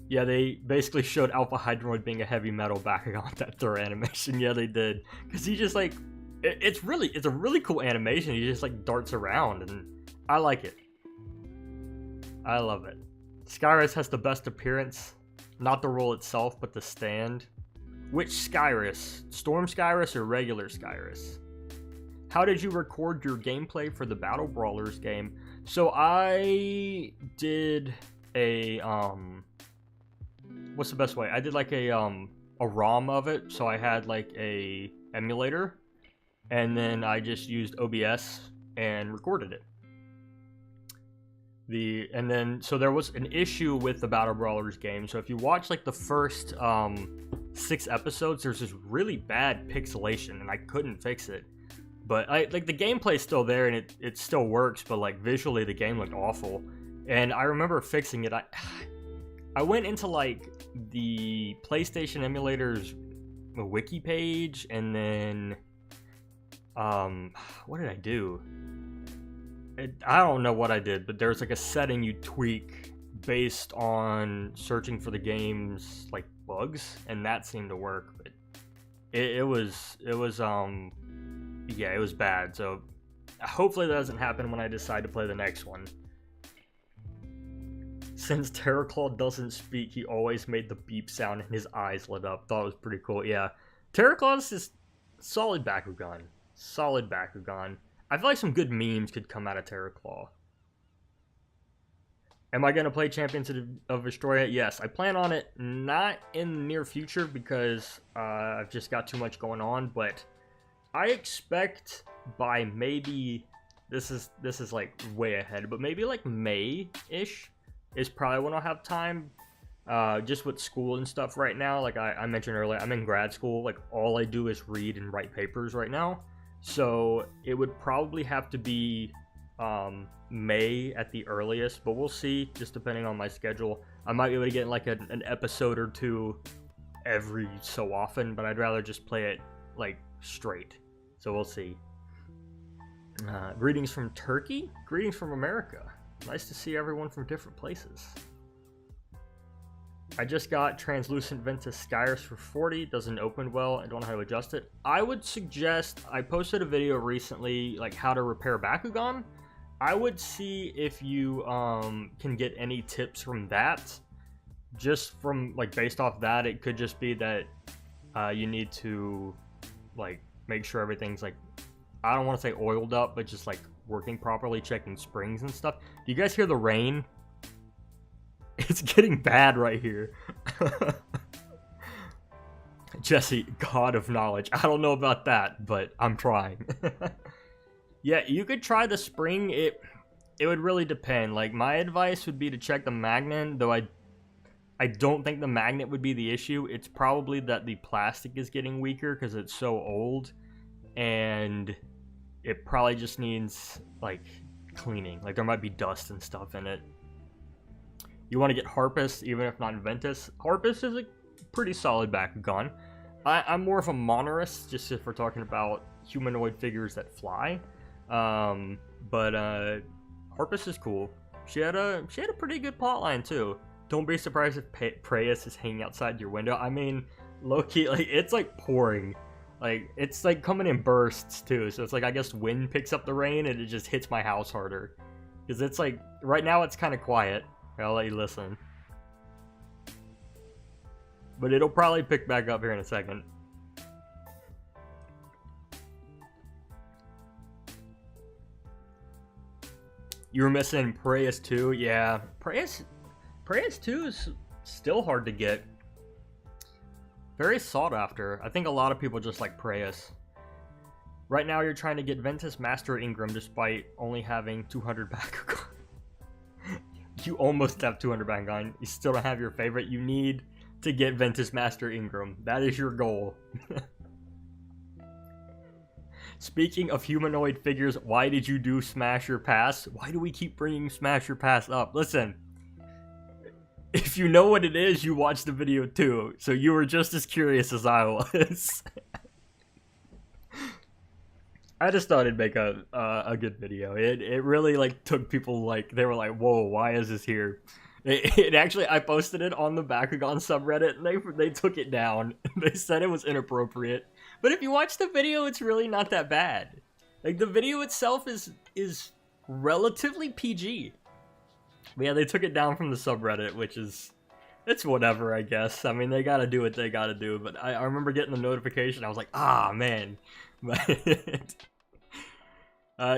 Yeah, they basically showed Alpha Hydroid being a heavy metal Bakugan, that throw animation. Yeah, they did. Because he just like, it's a really cool animation. He just like darts around, and I like it. I love it. Skyrus has the best appearance. Not the roll itself, but the stand. Which Skyrus? Storm Skyrus or regular Skyrus? How did you record your gameplay for the Battle Brawlers game? So I did a, what's the best way? I did like a ROM of it, so I had like a emulator, and then I just used OBS and recorded it. So there was an issue with the Battle Brawlers game. So if you watch like the first 6 episodes, there's this really bad pixelation, and I couldn't fix it. But like the gameplay's still there, and it still works, but like visually the game looked awful. And I remember fixing it. I went into like the PlayStation emulators wiki page, and then what did I do? I don't know what I did, but there's like a setting you tweak based on searching for the game's like bugs, and that seemed to work. But it was yeah, it was bad. So hopefully that doesn't happen when I decide to play the next one. Since Terraclaw doesn't speak, he always made the beep sound and his eyes lit up. Thought it was pretty cool. Yeah, Terraclaw's is solid Bakugan. Solid Bakugan. I feel like some good memes could come out of Terraclaw. Am I going to play Champions of Vestroia? Yes, I plan on it. Not in the near future because I've just got too much going on. But I expect by maybe... This is like way ahead. But maybe like May-ish is probably when I'll have time, just with school and stuff right now. Like I mentioned earlier, I'm in grad school. Like all I do is read and write papers right now. So it would probably have to be May at the earliest, but we'll see, just depending on my schedule. I might be able to get like an episode or two every so often, but I'd rather just play it like straight. So we'll see. Greetings from Turkey? Greetings from America. Nice to see everyone from different places. I just got Translucent Ventus Skyers for 40. Doesn't open well. I don't know how to adjust it. I would suggest, I posted a video recently, like how to repair Bakugan. I would see if you can get any tips from that. Just from, like, based off that, it could just be that you need to, like, make sure everything's, like, I don't want to say oiled up, but just, like, working properly, checking springs and stuff. Do you guys hear the rain? It's getting bad right here. Jesse, God of knowledge. I don't know about that, but I'm trying. Yeah, you could try the spring. It would really depend. Like, my advice would be to check the magnet, though I don't think the magnet would be the issue. It's probably that the plastic is getting weaker because it's so old, and it probably just needs, like, cleaning. Like, there might be dust and stuff in it. You want to get Harpus, even if not Ventus. Harpus is a pretty solid Bakugan. I'm more of a monorist, just if we're talking about humanoid figures that fly. But Harpus is cool. She had a pretty good plotline too. Don't be surprised if Preyas is hanging outside your window. I mean, low-key, like, it's like pouring. Like, it's like coming in bursts too. So it's like, I guess wind picks up the rain and it just hits my house harder. Because it's like, right now it's kind of quiet. I'll let you listen. But it'll probably pick back up here in a second. You were missing Preyas 2? Yeah. Preyas 2 is still hard to get. Very sought after. I think a lot of people just like Preyas. Right now you're trying to get Ventus Master Ingram despite only having 200 Bakugan. You almost have 200 Bakugan. You still don't have your favorite. You need to get Ventus Master Ingram. That is your goal. Speaking of humanoid figures, why did you do Smash Your Pass? Why do we keep bringing Smash Your Pass up? Listen, if you know what it is, you watched the video too. So you were just as curious as I was. I just thought it'd make a good video. It really, like, took people, like, they were like, whoa, why is this here? It actually, I posted it on the Bakugan subreddit, and they took it down. They said it was inappropriate. But if you watch the video, it's really not that bad. Like, the video itself is relatively PG. But yeah, they took it down from the subreddit, which is, it's whatever, I guess. I mean, they gotta do what they gotta do. But I remember getting the notification, I was like, ah, man. But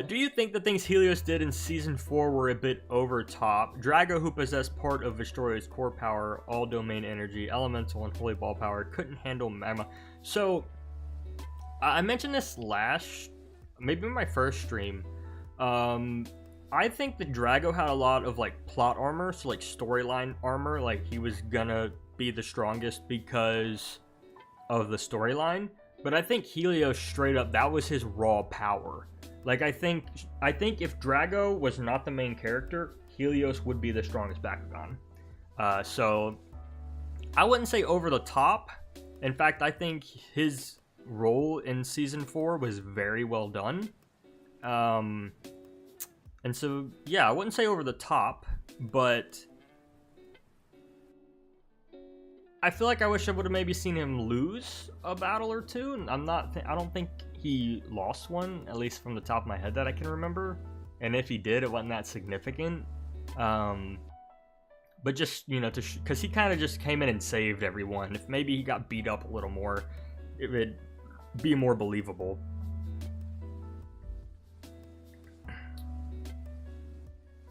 do you think the things Helios did in Season 4 were a bit over top? Drago, who possessed part of Vestroia's core power, all domain energy, elemental, and holy ball power, couldn't handle magma. So, I mentioned this maybe my first stream. I think that Drago had a lot of, like, plot armor, so, like, storyline armor. Like, he was gonna be the strongest because of the storyline. But I think Helios, straight up, that was his raw power. Like, I think if Drago was not the main character, Helios would be the strongest Bakugan. So I wouldn't say over the top. In fact, I think his role in season 4 was very well done. And so, yeah, I wouldn't say over the top, but I feel like I wish I would have maybe seen him lose a battle or two. And I don't think he lost one, at least from the top of my head that I can remember. And if he did, it wasn't that significant. But just, you know, because he kind of just came in and saved everyone. If maybe he got beat up a little more, it would be more believable.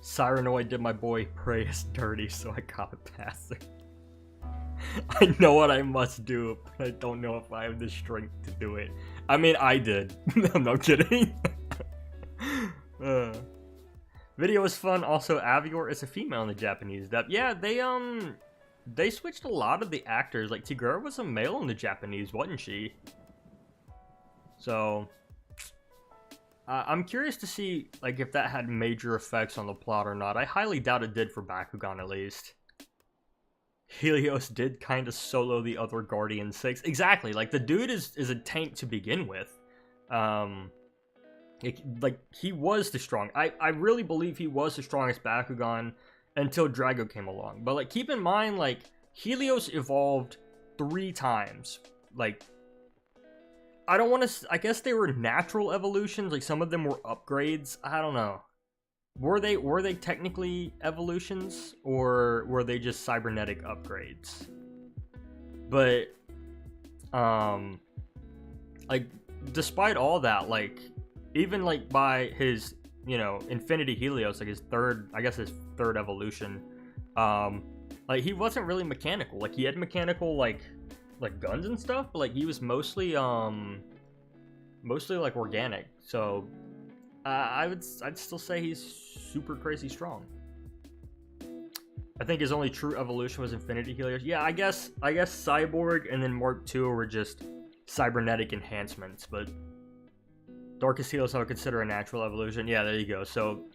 Cyranoid did my boy Praise dirty, so I got it past it. I know what I must do, but I don't know if I have the strength to do it. I mean, I did. I'm not kidding. Video was fun. Also, Avior is a female in the Japanese dub. Yeah, they switched a lot of the actors. Like, Tigura was a male in the Japanese, wasn't she? So, I'm curious to see, like, if that had major effects on the plot or not. I highly doubt it did for Bakugan, at least. Helios did kind of solo the other Guardian 6. Exactly, like, the dude is a tank to begin with. Like, he was the strong. I really believe he was the strongest Bakugan until Drago came along. But, like, keep in mind, like, Helios evolved 3 times. Like, I don't want to... I guess they were natural evolutions. Like, some of them were upgrades. I don't know. Were they technically evolutions? Or were they just cybernetic upgrades? But, like, despite all that, like... Even, like, by his, you know, Infinity Helios, like, his third evolution, like, he wasn't really mechanical. Like, he had mechanical, like guns and stuff, but, like, he was mostly, like, organic. So, I'd still say he's super crazy strong. I think his only true evolution was Infinity Helios. Yeah, I guess Cyborg and then Mark II were just cybernetic enhancements, but... Darkest Helios I would consider a natural evolution. Yeah, there you go. So,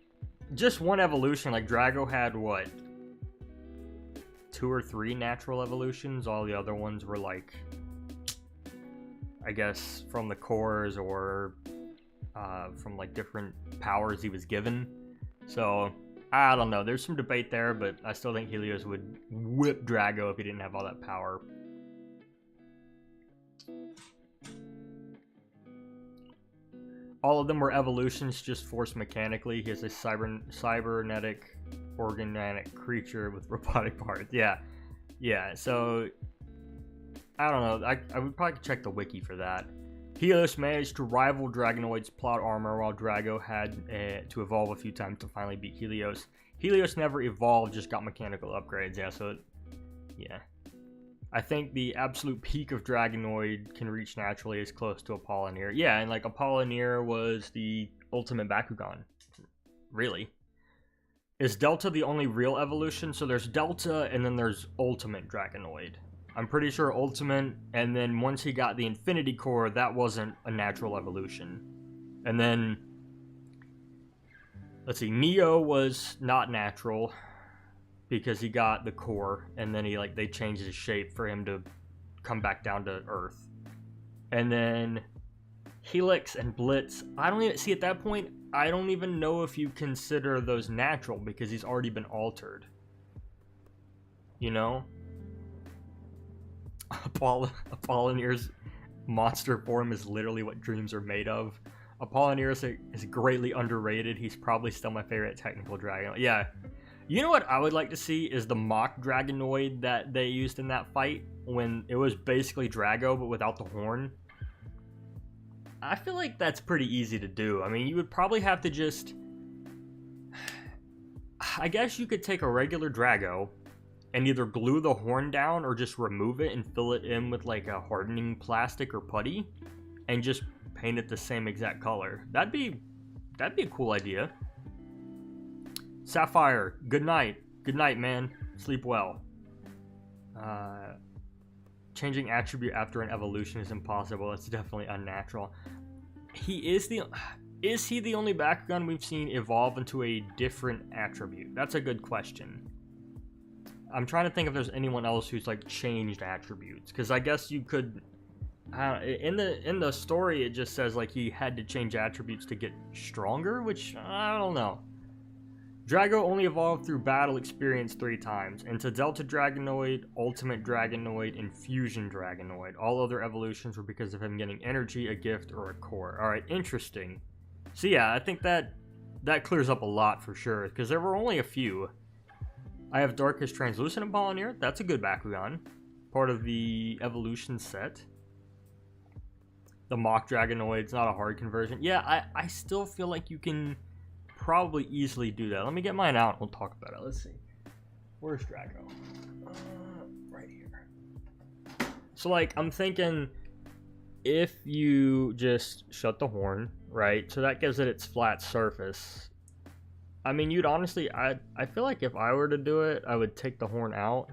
just one evolution. Like, Drago had, what? 2 or 3 natural evolutions. All the other ones were, like... I guess, from the cores or... from, like, different powers he was given. So, I don't know. There's some debate there, but I still think Helios would whip Drago if he didn't have all that power. All of them were evolutions, just forced mechanically. He is a cybernetic, organic creature with robotic parts. Yeah. So, I don't know. I would probably check the wiki for that. Helios managed to rival Dragonoid's plot armor, while Drago had to evolve a few times to finally beat Helios. Helios never evolved, just got mechanical upgrades. Yeah, so, yeah. I think the absolute peak of Dragonoid can reach naturally as close to Apollonier. Yeah, and like Apollonier was the ultimate Bakugan. Really. Is Delta the only real evolution? So there's Delta and then there's Ultimate Dragonoid. I'm pretty sure Ultimate, and then once he got the Infinity Core, that wasn't a natural evolution. And then, let's see, Neo was not natural. Because he got the core, and then they changed his shape for him to come back down to Earth. And then Helix and Blitz, I don't even see at that point, I don't even know if you consider those natural because he's already been altered. You know? Apollonier's monster form is literally what dreams are made of. Apollonier is greatly underrated. He's probably still my favorite technical dragon. Yeah. You know what I would like to see is the mock Dragonoid that they used in that fight when it was basically Drago but without the horn. I feel like that's pretty easy to do. I mean, you would probably have to just... I guess you could take a regular Drago and either glue the horn down or just remove it and fill it in with like a hardening plastic or putty and just paint it the same exact color. That'd be a cool idea. Sapphire, good night. Good night, man. Sleep well. Changing attribute after an evolution is impossible. It's definitely unnatural. Is he the only Bakugan we've seen evolve into a different attribute? That's a good question. I'm trying to think if there's anyone else who's like changed attributes, because I guess you could. In the story, it just says like he had to change attributes to get stronger, which I don't know. Drago only evolved through battle experience 3 times, into Delta Dragonoid, Ultimate Dragonoid, and Fusion Dragonoid. All other evolutions were because of him getting energy, a gift, or a core. Alright, interesting. So yeah, I think that clears up a lot for sure, because there were only a few. I have Darkest Translucent Apollon here. That's a good Bakugan. Part of the evolution set. The Mock Dragonoid's not a hard conversion. Yeah, I still feel like you can probably easily do that. Let me get mine out and we'll talk about it. Let's see. Where's Drago? Right here. So like, I'm thinking if you just shut the horn, right? So that gives it its flat surface. I mean, you'd honestly, I feel like if I were to do it, I would take the horn out.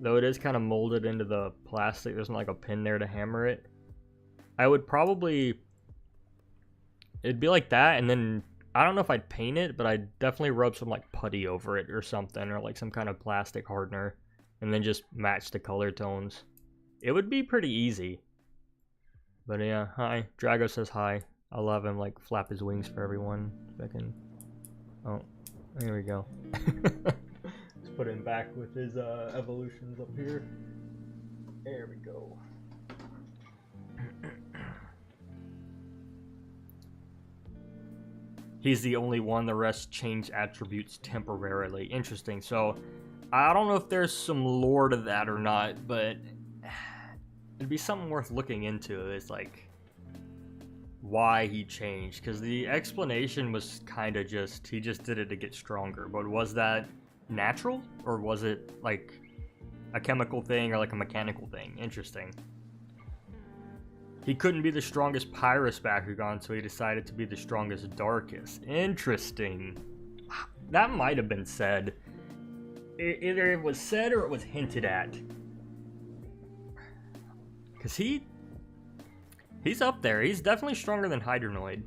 Though it is kind of molded into the plastic. There's not like a pin there to hammer it. I would probably, it'd be like that, and then I don't know if I'd paint it, but I'd definitely rub some like putty over it or something, or like some kind of plastic hardener, and then just match the color tones. It would be pretty easy. But yeah, hi. Drago says hi. I'll have him like flap his wings for everyone. If I can. Oh, here we go. Let's put him back with his evolutions up here. There we go. He's the only one, the rest change attributes temporarily. Interesting. So, I don't know if there's some lore to that or not, but it'd be something worth looking into. It's like why he changed, because the explanation was kind of just, he just did it to get stronger. But was that natural, or was it like a chemical thing or like a mechanical thing? Interesting. He couldn't be the strongest Pyrus Bakugan, so he decided to be the strongest Darkest. Interesting. That might have been said. Either it was said or it was hinted at. Because he's up there. He's definitely stronger than Hydronoid.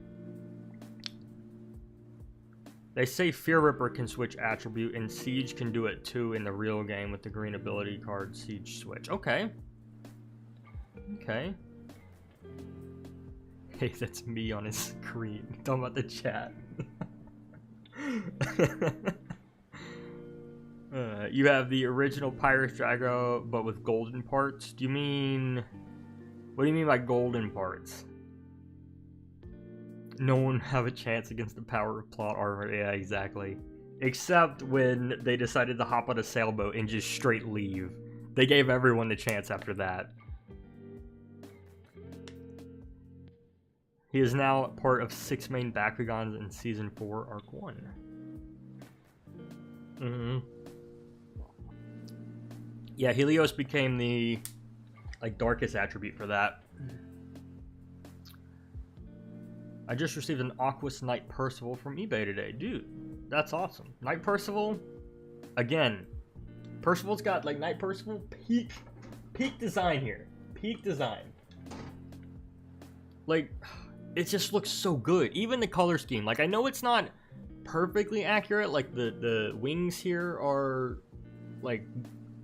They say Fear Ripper can switch attribute, and Siege can do it too in the real game with the green ability card Siege switch. Okay. Okay. Hey, that's me on his screen. Talking about the chat. You have the original Pyrus Drago, but with golden parts? Do you mean... What do you mean by golden parts? No one have a chance against the power of plot armor. Yeah, exactly. Except when they decided to hop on a sailboat and just straight leave. They gave everyone the chance after that. He is now part of 6 main Bakugans in Season 4, Arc 1. Yeah, Helios became the like darkest attribute for that. I just received an Aquas Knight Percival from eBay today. Dude, that's awesome. Knight Percival, again, Percival's got like Knight Percival, peak design here. Peak design. Like, it just looks so good. Even the color scheme. Like, I know it's not perfectly accurate. Like, the wings here are, like,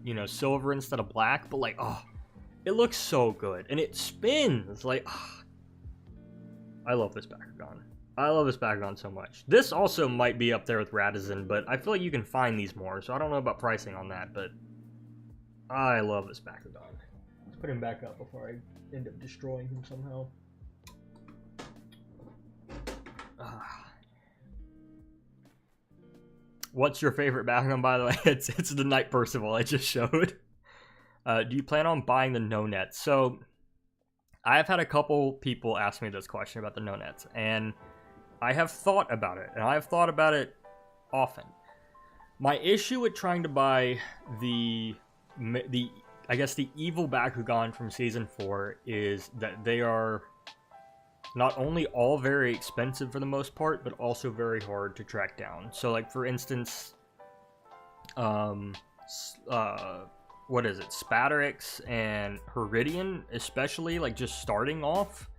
you know, silver instead of black. But, like, oh, it looks so good. And it spins. Like, oh, I love this Bakugan. I love this Bakugan so much. This also might be up there with Radizin, but I feel like you can find these more. So I don't know about pricing on that, but I love this Bakugan. Let's put him back up before I end up destroying him somehow. What's your favorite Bakugan, by the way? It's the Knight Percival I just showed. Do you plan on buying the no nets? So I've had a couple people ask me this question about the no nets, and I have thought about it, and I've thought about it often. My issue with trying to buy the I guess the evil Bakugan from Season 4 is that they are not only all very expensive for the most part, but also very hard to track down. So, like, for instance, what is it? Spatterix and Heridian, especially, like, just starting off,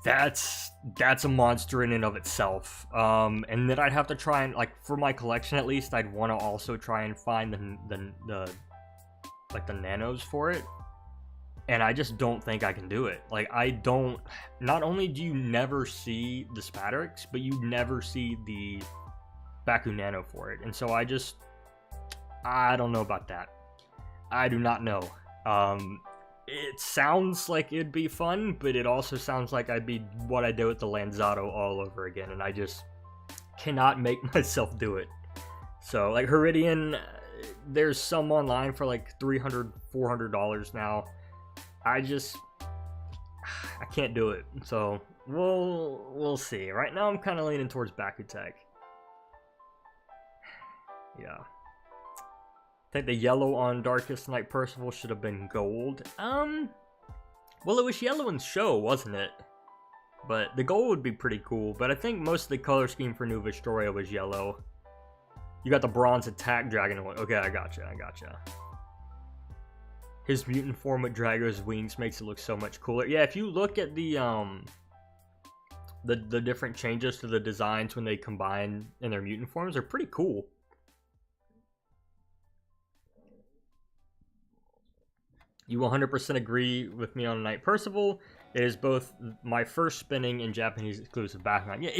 that's a monster in and of itself. And then I'd have to try and, like, for my collection at least, I'd want to also try and find the like the nanos for it. And I just don't think I can do it. Like, I don't... Not only do you never see the Spatrix, but you never see the Baku Nano for it. And so I don't know about that. I do not know. It sounds like it'd be fun, but it also sounds like I'd be what I did with the Lanzato all over again. And I just cannot make myself do it. So, like, Heridian, there's some online for like $300, $400 now. I can't do it. So we'll see. Right now I'm kind of leaning towards Bakutech. Yeah. I think the yellow on Darkest Night Percival should have been gold. Well, it was yellow in show, wasn't it? But the gold would be pretty cool. But I think most of the color scheme for New Vestoria was yellow. You got the bronze attack dragon. Okay, I gotcha. His mutant form with Drago's wings makes it look so much cooler. Yeah, if you look at the different changes to the designs when they combine in their mutant forms, they're pretty cool. You 100% agree with me on Night Percival. It is both my first spinning and Japanese exclusive Bakugan. Yeah,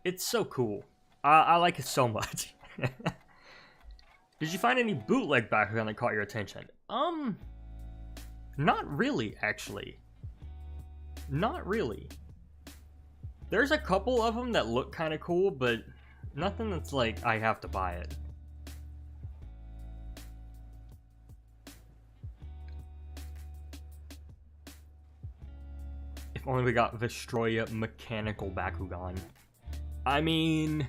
it's so cool. I like it so much. Did you find any bootleg Bakugan that caught your attention? Not really, actually. Not really. There's a couple of them that look kind of cool, but nothing that's like, I have to buy it. If only we got Vestroya Mechanical Bakugan. I mean,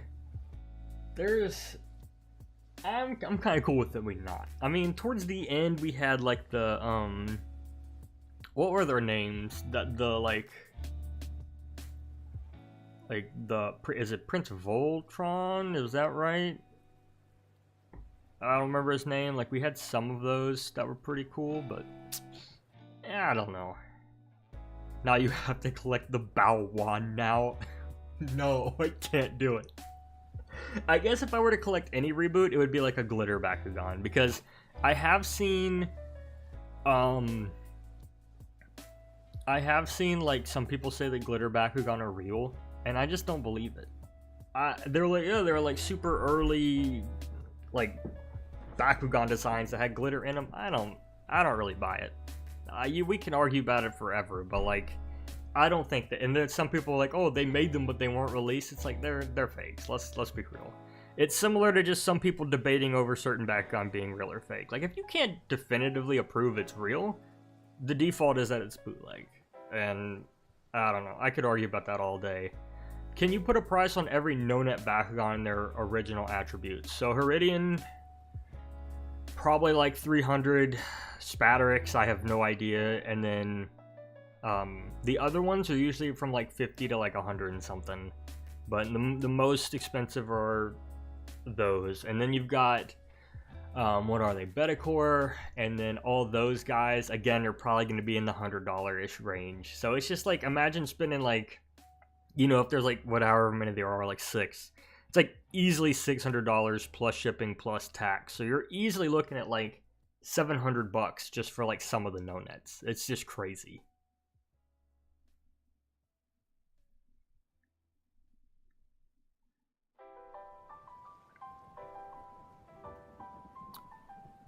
I'm kind of cool with it. We not. I mean, towards the end we had like the what were their names? Is it Prince Voltron? Is that right? I don't remember his name. Like, we had some of those that were pretty cool, but I don't know. Now you have to collect the Baowan now. No, I can't do it. I guess if I were to collect any reboot, it would be like a glitter Bakugan, because I have seen like some people say that glitter Bakugan are real, and I just don't believe it. They're like, yeah, they're like super early like Bakugan designs that had glitter in them. I don't really buy it. We can argue about it forever, but like, I don't think that. And then some people are like, oh, they made them but they weren't released. It's like, they're fakes. Let's be real. It's similar to just some people debating over certain Bakugan being real or fake. Like, if you can't definitively approve it's real, the default is that it's bootleg. And I don't know, I could argue about that all day. Can you put a price on every no-net Bakugan and their original attributes? So Heridian, probably like 300. Spatrix, I have no idea. And then the other ones are usually from like 50 to like 100 and something. But the most expensive are those. And then you've got, what are they? Betacore, and then all those guys, again, are probably going to be in the $100-ish range. So it's just like, imagine spending like, you know, if there's like, however many there are, like 6. It's like easily $600 plus shipping plus tax. So you're easily looking at like $700 just for like some of the no-nets. It's just crazy.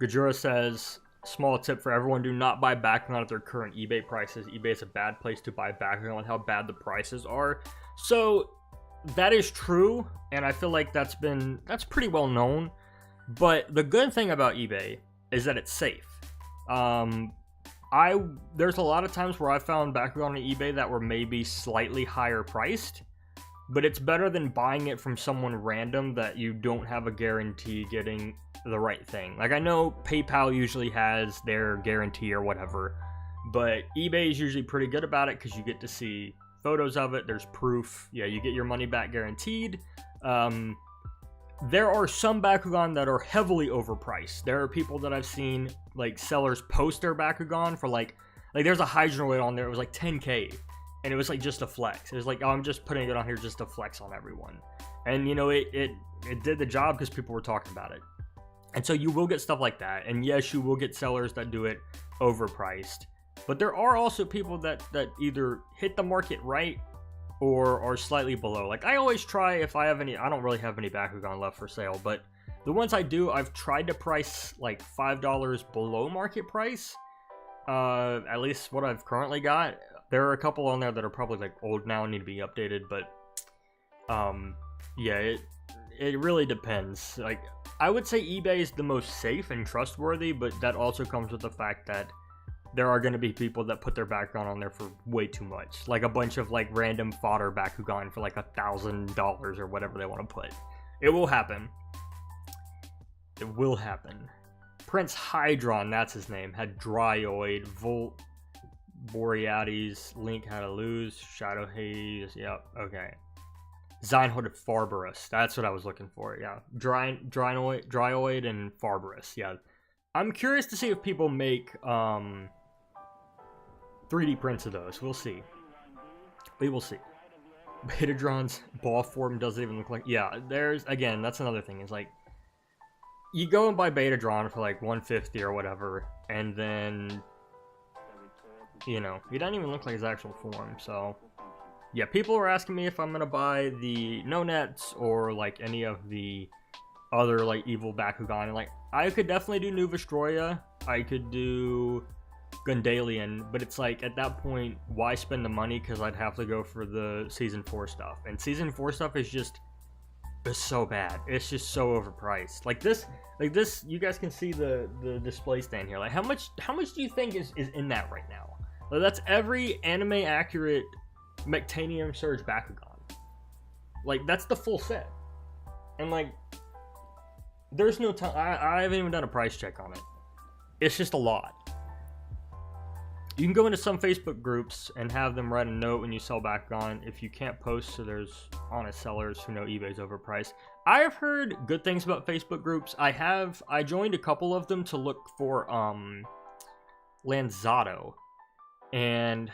Gajura says, small tip for everyone, do not buy Bakugan at their current eBay prices. eBay is a bad place to buy Bakugan with how bad the prices are. So that is true, and I feel like that's pretty well known. But the good thing about eBay is that it's safe. There's a lot of times where I found Bakugan on eBay that were maybe slightly higher priced, but it's better than buying it from someone random that you don't have a guarantee getting the right thing. Like, I know PayPal usually has their guarantee or whatever, but eBay is usually pretty good about it because you get to see photos of it, there's proof, yeah, you get your money back guaranteed. There are some Bakugan that are heavily overpriced. There are people that I've seen, like, sellers post their Bakugan for like there's a Hydroid on there, it was like 10k, and it was like just a flex. It was like, oh, I'm just putting it on here just to flex on everyone. And you know, it did the job because people were talking about it. And so you will get stuff like that. And yes, you will get sellers that do it overpriced. But there are also people that either hit the market right or are slightly below. Like, I always try, if I have any, I don't really have any Bakugan left for sale, but the ones I do, I've tried to price like $5 below market price. At least what I've currently got. There are a couple on there that are probably like old now and need to be updated, but yeah, it really depends. Like, I would say eBay is the most safe and trustworthy, but that also comes with the fact that there are going to be people that put their Bakugan on there for way too much. Like a bunch of like random fodder Bakugan for like $1,000 or whatever they want to put. It will happen. It will happen. Prince Hydron, that's his name, had Dryoid, Volt, Boreates, Link had a lose, Shadow Haze, yep, okay. Zynhoid Farbarus, that's what I was looking for, yeah. Dryoid and Farbarus, yeah. I'm curious to see if people make 3D prints of those. We'll see. We will see. Betatron's ball form doesn't even look like... Yeah, there's... Again, that's another thing. It's like... You go and buy Betatron for like 150 or whatever, and then... You know, he doesn't even look like his actual form, so... Yeah, people are asking me if I'm gonna buy the No Nets or like any of the other like evil Bakugan. And like, I could definitely do New Vestroya. I could do Gundalian, but it's like at that point, why spend the money? Because I'd have to go for the Season 4 stuff, and Season 4 stuff is just so bad. It's just so overpriced. Like this, you guys can see the display stand here. Like how much do you think is in that right now? Like, that's every anime accurate Mectanium Surge Bakugan. Like, that's the full set. And like, there's no time. I haven't even done a price check on it. It's just a lot. You can go into some Facebook groups and have them write a note when you sell Bakugan if you can't post, so there's honest sellers who know eBay's overpriced. I have heard good things about Facebook groups. I joined a couple of them to look for Lanzato, and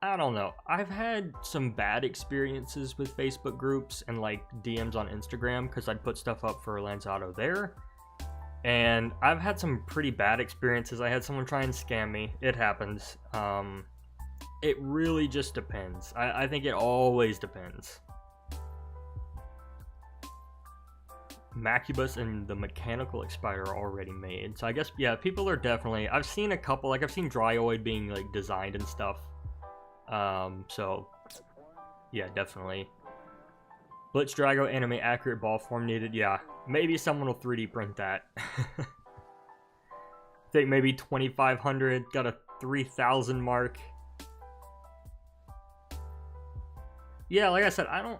I don't know. I've had some bad experiences with Facebook groups and like DMs on Instagram because I'd put stuff up for Lanzato there. And I've had some pretty bad experiences. I had someone try and scam me. It happens. It really just depends. I think it always depends. Macubus and the Mechanical Expider are already made. So I guess, yeah, people are definitely... I've seen a couple, like I've seen Dryoid being like designed and stuff. So, yeah, definitely. Blitz Drago anime accurate ball form needed. Yeah, maybe someone will 3D print that. I think maybe 2,500, got a 3,000 mark. Yeah, like I said, I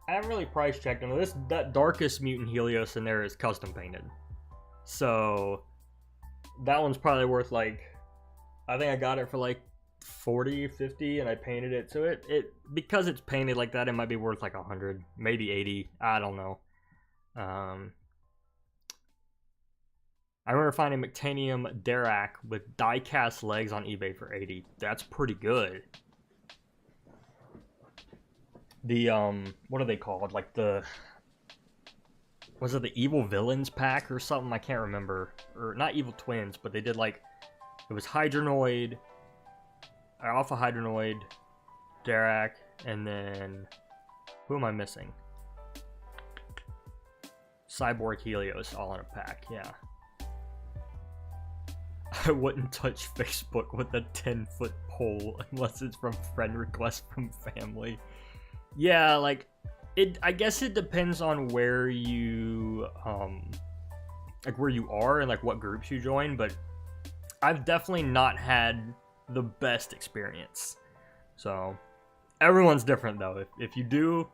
haven't really price checked them. That darkest mutant Helios in there is custom painted. So, that one's probably worth like, I think I got it for like 40, 50, and I painted it. So it because it's painted like that, it might be worth like 100, maybe 80. I don't know. I remember finding Mectanium Dirac with die-cast legs on eBay for 80. That's pretty good. The what are they called? Like was it the Evil Villains pack or something? I can't remember. Or not Evil Twins, but they did like, it was Hydronoid, Alpha Hydronoid, Dirac, and then who am I missing? Cyborg Helios, all in a pack. Yeah. I wouldn't touch Facebook with a 10-foot pole unless it's from friend request from family. Yeah, like I guess it depends on where you like where you are and like what groups you join, but I've definitely not had the best experience. So everyone's different though. If you do,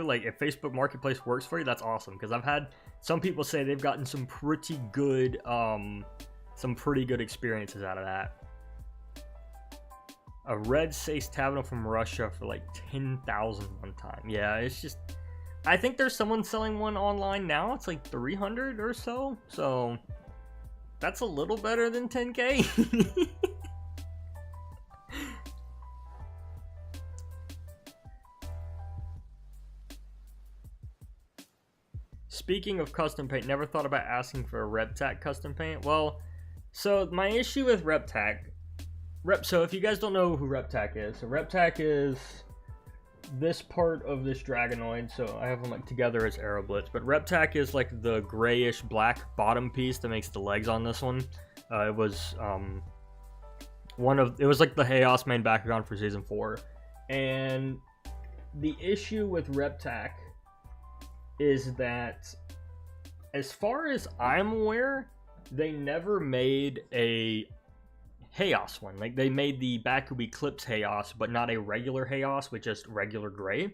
like, if Facebook Marketplace works for you, that's awesome. Because I've had some people say they've gotten some pretty good experiences out of that. A red Sace Tavernal from Russia for like 10,000 one time. Yeah, it's just, I think there's someone selling one online now. It's like 300 or so. So that's a little better than 10K. speaking of custom paint, never thought about asking for a RepTac custom paint. Well, so my issue with RepTac, so if you guys don't know who RepTac is, so RepTac is this part of this Dragonoid, so I have them like together as Aeroblitz, but RepTac is like the grayish black bottom piece that makes the legs on this one. It was it was like the Chaos main Bakugan for season 4, and the issue with RepTac is that, as far as I'm aware, they never made a Chaos one. Like, they made the Baku Eclipse Chaos, but not a regular Chaos with just regular gray.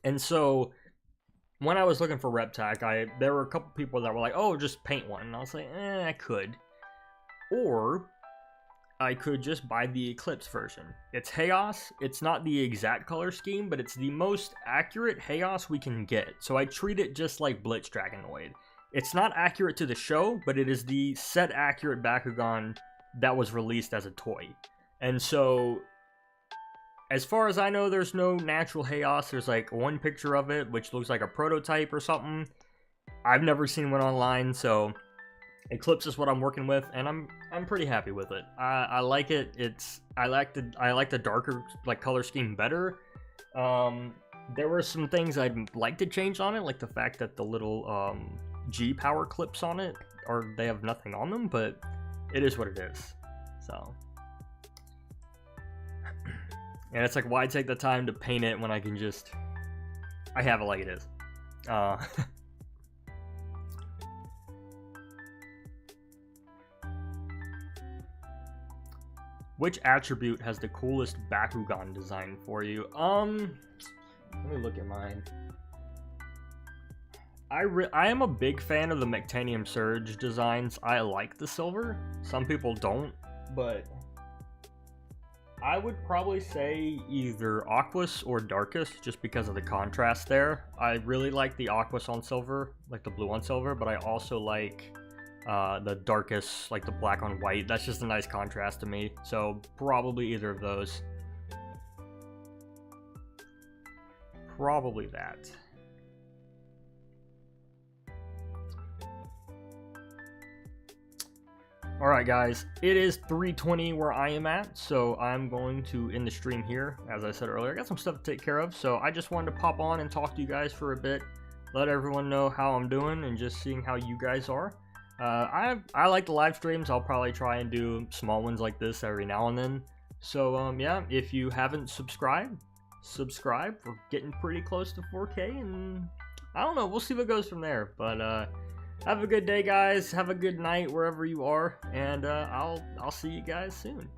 And so when I was looking for RepTac, there were a couple people that were like, oh, just paint one. And I was like, I could. Or I could just buy the Eclipse version. It's Chaos. It's not the exact color scheme, but it's the most accurate Chaos we can get. So I treat it just like Blitz Dragonoid. It's not accurate to the show, but it is the set accurate Bakugan that was released as a toy. And so, as far as I know, there's no natural Chaos. There's like one picture of it, which looks like a prototype or something. I've never seen one online, so Eclipse is what I'm working with, and I'm pretty happy with it. I like it. I like the darker like color scheme better. There were some things I'd like to change on it, like the fact that the little G power clips on it, or they have nothing on them, but it is what it is. So, and it's like, why take the time to paint it when I can just, I have it like it is. Which attribute has the coolest Bakugan design for you? Let me look at mine. I am a big fan of the Mectanium Surge designs. I like the silver. Some people don't, but I would probably say either Aquas or Darkest, just because of the contrast there. I really like the Aquas on silver, like the blue on silver, but I also like the Darkest, like the black on white. That's just a nice contrast to me. So probably either of those. Probably that. Alright guys, it is 3:20 where I am at, so I'm going to end the stream here. As I said earlier, I got some stuff to take care of, so I just wanted to pop on and talk to you guys for a bit, let everyone know how I'm doing, and just seeing how you guys are. I like the live streams. I'll probably try and do small ones like this every now and then. So yeah, if you haven't subscribed, subscribe. We're getting pretty close to 4K, and I don't know, we'll see what goes from there. But have a good day, guys. Have a good night wherever you are, and I'll see you guys soon.